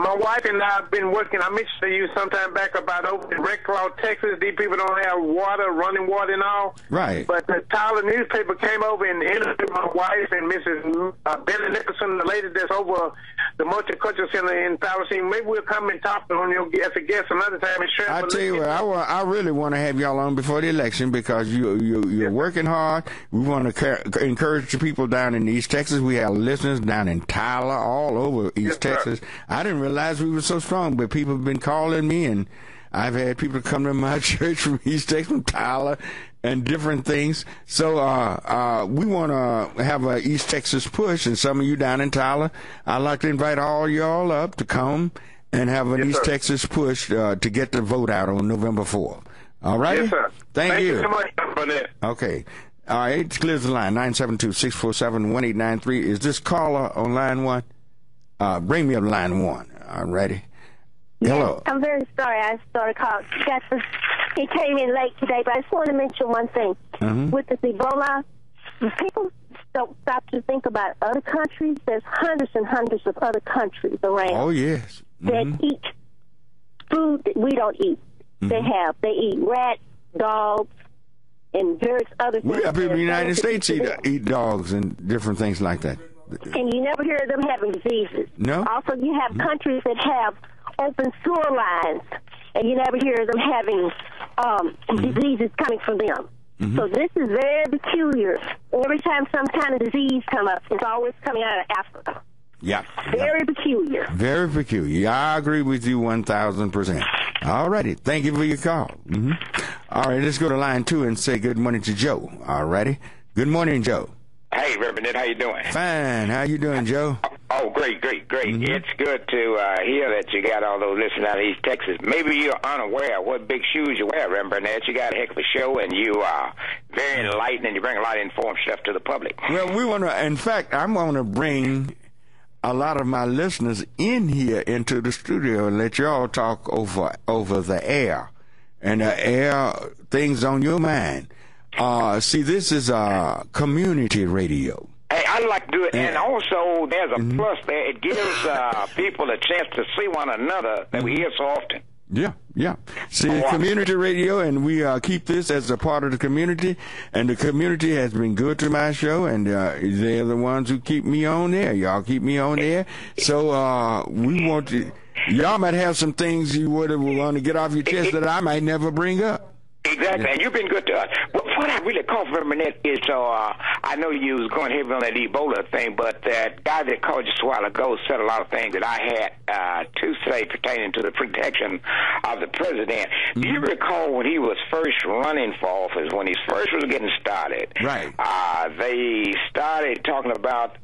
My wife and I have been working. I mentioned to you sometime back about over in Red Claw, Texas. These people don't have water, running water and all. Right. But the Tyler newspaper came over and interviewed my wife and Mrs. Billy Nicholson, the lady that's over the Multicultural Center in Palestine. Maybe we'll come and talk on you as a guest another time. I tell you what, I really want to have y'all on before the election because you're working hard. We want to encourage the people down in East Texas. We have listeners down in Tyler, all over East Texas. I didn't realize we were so strong, but people have been calling me, and I've had people come to my church from East Texas, from Tyler, and different things. So we want to have a East Texas push, and some of you down in Tyler, I'd like to invite all y'all up to come and have an East Texas push to get the vote out on November 4th. All right? Yes, sir. Thank you so much for that. Okay. All right. Clears the line. 972-647-1893. Is this caller on line one? Bring me up line one. All righty. Hello. I'm very sorry I started calling. He came in late today, but I just want to mention one thing. With the Ebola, people don't stop to think about other countries. There's hundreds and hundreds of other countries around. Oh, yes. That eat food that we don't eat. They eat rats, dogs, and various other things. We have people in the United States eat dogs and different things like that. And you never hear of them having diseases. No. Also, you have countries that have open sewer lines, and you never hear of them having diseases coming from them. So this is very peculiar. Every time some kind of disease comes up, it's always coming out of Africa. Yeah. Very peculiar. Very peculiar. I agree with you 1,000%. All righty. Thank you for your call. All right, let's go to line two and say good morning to Joe. All righty. Good morning, Joe. Hey, Rev Barnett, how you doing? Fine. How you doing, Joe? Oh, great. It's good to hear that you got all those listeners out of East Texas. Maybe you're unaware of what big shoes you wear, Rev Barnett. You got a heck of a show, and you are very enlightened, and you bring a lot of informed stuff to the public. Well, we want to, in fact, I'm going to bring a lot of my listeners in here into the studio and let y'all talk over the air and air things on your mind. See, this is community radio. Hey, I'd like to do it, and also there's a plus there. It gives people a chance to see one another that we hear so often. Yeah. See, community radio, and we keep this as a part of the community, and the community has been good to my show, and they're the ones who keep me on there. Y'all keep me on there. So we want to, y'all might have some things you would want to get off your chest that I might never bring up. Exactly, and you've been good to us. What I really called for a minute is, I know you was going heavy on that Ebola thing, but that guy that called just a while ago said a lot of things that I had to say pertaining to the protection of the president. Do you recall when he was first running for office, when he first was getting started? Right. They started talking about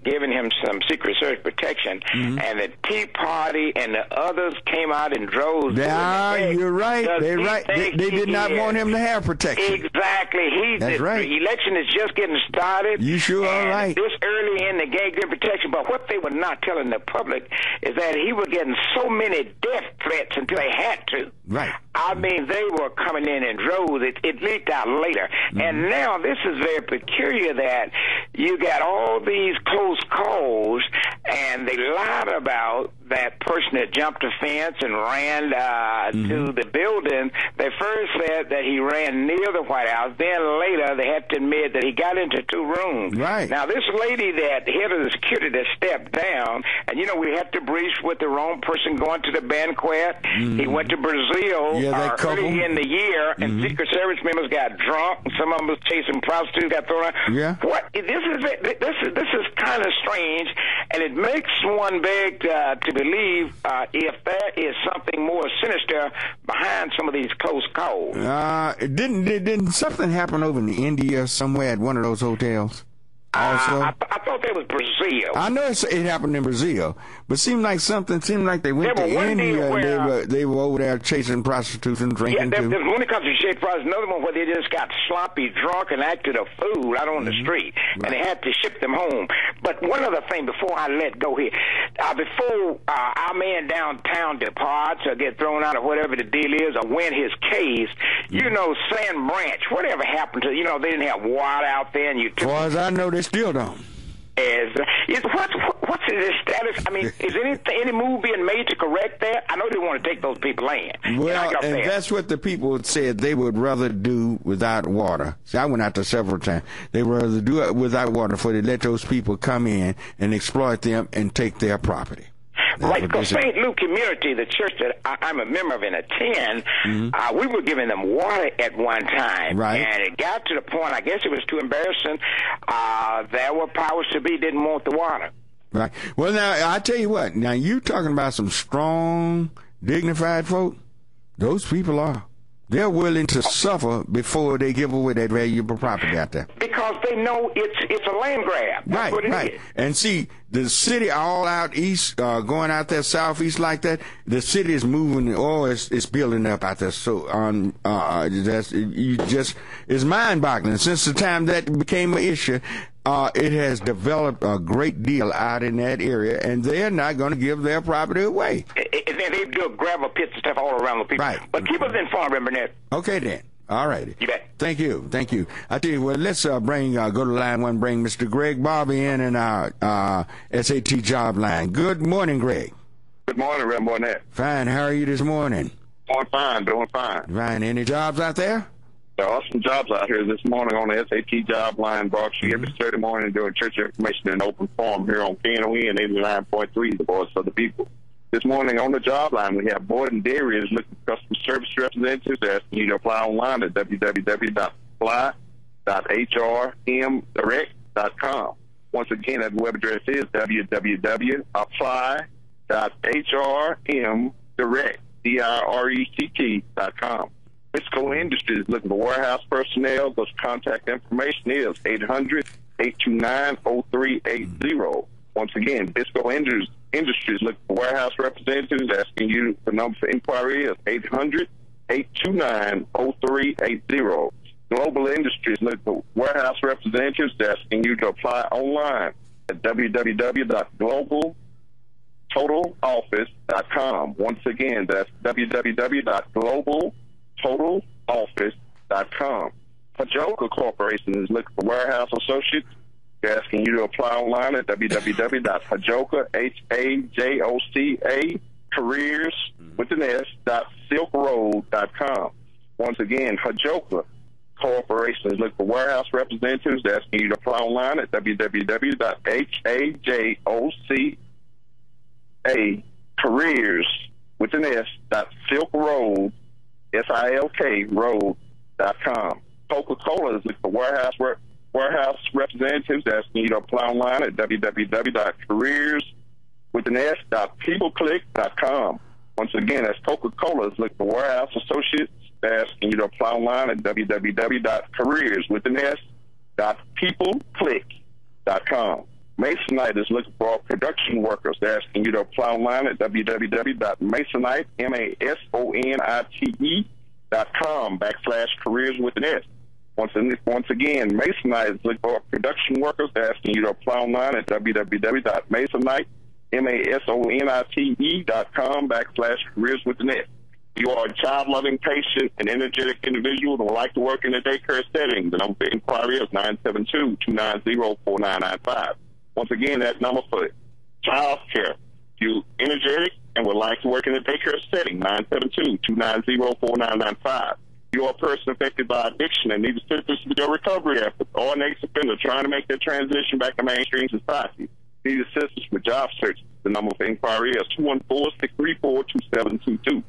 giving him some Secret Service protection, and the Tea Party and the others came out in droves. Yeah, you're right. They're right. They did not want him to have protection. Exactly. That's right. The election is just getting started. You sure are right. This early in, they gave him protection, but what they were not telling the public is that he was getting so many death threats until they had to. Right. I mean, they were coming in droves. It leaked out later. And now this is very peculiar that you got all these close calls, and they lied about that person that jumped the fence and ran to the building. They first said that he ran near the White House. Then later they had to admit that he got into two rooms. Right. Now, this lady that head of the security that stepped down, and, we had to brief with the wrong person going to the banquet. He went to Brazil early in the year, and Secret Service members got drunk. Some of them was chasing prostitutes, got thrown out. Yeah. What? This is kind of strange, and it makes one beg to believe if there is something more sinister behind some of these close calls. Didn't something happen over in India somewhere at one of those hotels? also? I thought that was Brazil. I know it happened in Brazil, but seemed like they went to India and they were over there chasing prostitutes and drinking too. There's one country chasing prostitutes, another one where they just got sloppy drunk and acted a fool out on the street, and they had to ship them home. But one other thing before I let go here, before our man downtown departs or get thrown out or whatever the deal is or win his case, you know, Sand Branch, whatever happened to, you know, they didn't have water out there and you took... As far as I know, they still don't. What's his status? I mean, is any move being made to correct that? I know they want to take those people in. Well, and that's what the people said they would rather do without water. See, I went out there several times. They would rather do it without water before they let those people come in and exploit them and take their property. Right, because St. Luke Community, the church that I'm a member of and attend, we were giving them water at one time. Right. And it got to the point, I guess it was too embarrassing, there were powers to be didn't want the water. Right. Well, now, I tell you what, now you talking about some strong, dignified folk, those people are. They're willing to suffer before they give away that valuable property out there. Because they know it's a land grab. That's what it is. And see, the city all out east, going out there southeast like that, the city is moving, it's building up out there. So it's mind-boggling. Since the time that became an issue, it has developed a great deal out in that area, and they're not going to give their property away. They do gravel pits and stuff all around the people. Right. But keep us informed, Rev Barnett. Okay, then. All righty. You bet. Thank you. I tell you what, let's go to line one, bring Mr. Greg Barber in our SAT job line. Good morning, Greg. Good morning, Rev Barnett. Fine. How are you this morning? Doing fine. Right. Any jobs out there? There are some jobs out here this morning on the SAT job line brought to you every Saturday morning during church information and open forum here on Knon 89.3, the voice of the people. This morning on the job line, we have Boyd and Dairy is looking for customer service representatives asking you to apply online at www.apply.hrmdirect.com. Once again, that web address is www.apply.hrmdirect.com. Bisco Industries is looking for warehouse personnel. Those contact information is 800-829-0380. Once again, Bisco Industries looking for warehouse representatives. Asking you, the number for inquiry is 800-829-0380. Global Industries looking for warehouse representatives. Asking you to apply online at www.globaltotaloffice.com. Once again, that's www.globaltotaloffice.com. Hajoka Corporation is looking for warehouse associates. They're asking you to apply online at www.hajoka, careers with an s.silkroad.com. Once again, Hajoka Corporation is looking for warehouse representatives. They're asking you to apply online at www.hajoca, careers with an s.silkroad, silkroad.com. Coca-Cola is looking for warehouse representatives. Asking you to apply online at www.careers.peopleclick.com. Once again, that's Coca-Cola is looking for warehouse associates. Asking you to apply online at www.careers.peopleclick.com. Masonite is looking for production workers. They're asking you to apply online at www.masonite, masonite.com/careers with an S. Once again, Masonite is looking for production workers. They're asking you to apply online at www.masonite, masonite.com/careers with an S. You are a child-loving, patient, and energetic individual that would like to work in a daycare setting. The number for inquiry is 972-290-4995. Once again, that number for child care. You energetic and would like to work in a daycare setting, 972-290-4995. You're a person affected by addiction and needs assistance with your recovery efforts, or an ex-offender trying to make their transition back to mainstream society. Need assistance with job search. The number for inquiry is 214-634-2722.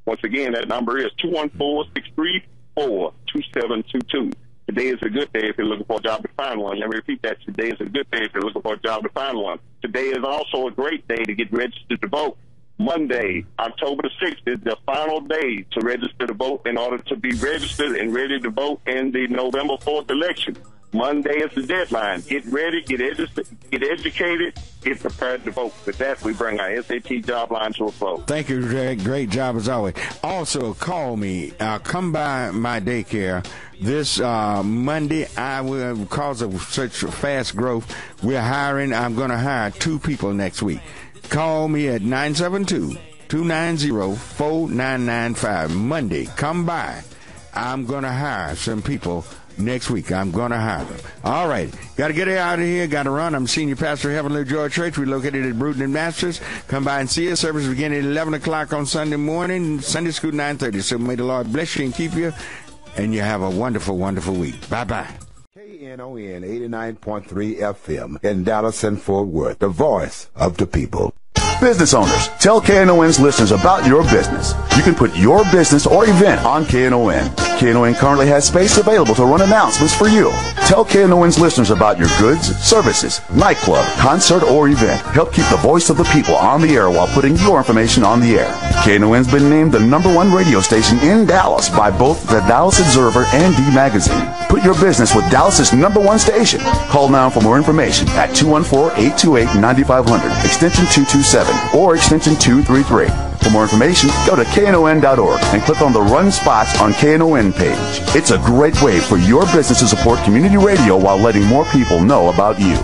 Once again, that number is 214-634-2722. Today is a good day if you're looking for a job to find one. Let me repeat that. Today is a good day if you're looking for a job to find one. Today is also a great day to get registered to vote. Monday, October the 6th, is the final day to register to vote in order to be registered and ready to vote in the November 4th election. Monday is the deadline. Get ready, get educated, get prepared to vote. With that, we bring our SAT job line to a close. Thank you, Greg. Great job as always. Also, call me. Come by my daycare this Monday. I will, because of such fast growth, we're hiring. I'm going to hire 2 people next week. Call me at 972-290-4995. Monday, come by. I'm going to hire some people next week. I'm going to hire them. All right. Got to get out of here. Got to run. I'm Senior Pastor of Heavenly Joy Church. We're located at Bruton and Masters. Come by and see us. Service beginning at 11 o'clock on Sunday morning. Sunday school 9:30. So may the Lord bless you and keep you. And you have a wonderful, wonderful week. Bye-bye. Knon 89.3 FM in Dallas and Fort Worth. The voice of the people. Business owners, tell KNON's listeners about your business. You can put your business or event on KNON. KNON currently has space available to run announcements for you. Tell KNON's listeners about your goods, services, nightclub, concert, or event. Help keep the voice of the people on the air while putting your information on the air. KNON's been named the #1 radio station in Dallas by both the Dallas Observer and D Magazine. Put your business with Dallas's #1 station. Call now for more information at 214-828-9500, extension 227, or extension 233. For more information, go to KNON.org and click on the Run Spots on KNON page. It's a great way for your business to support community radio while letting more people know about you.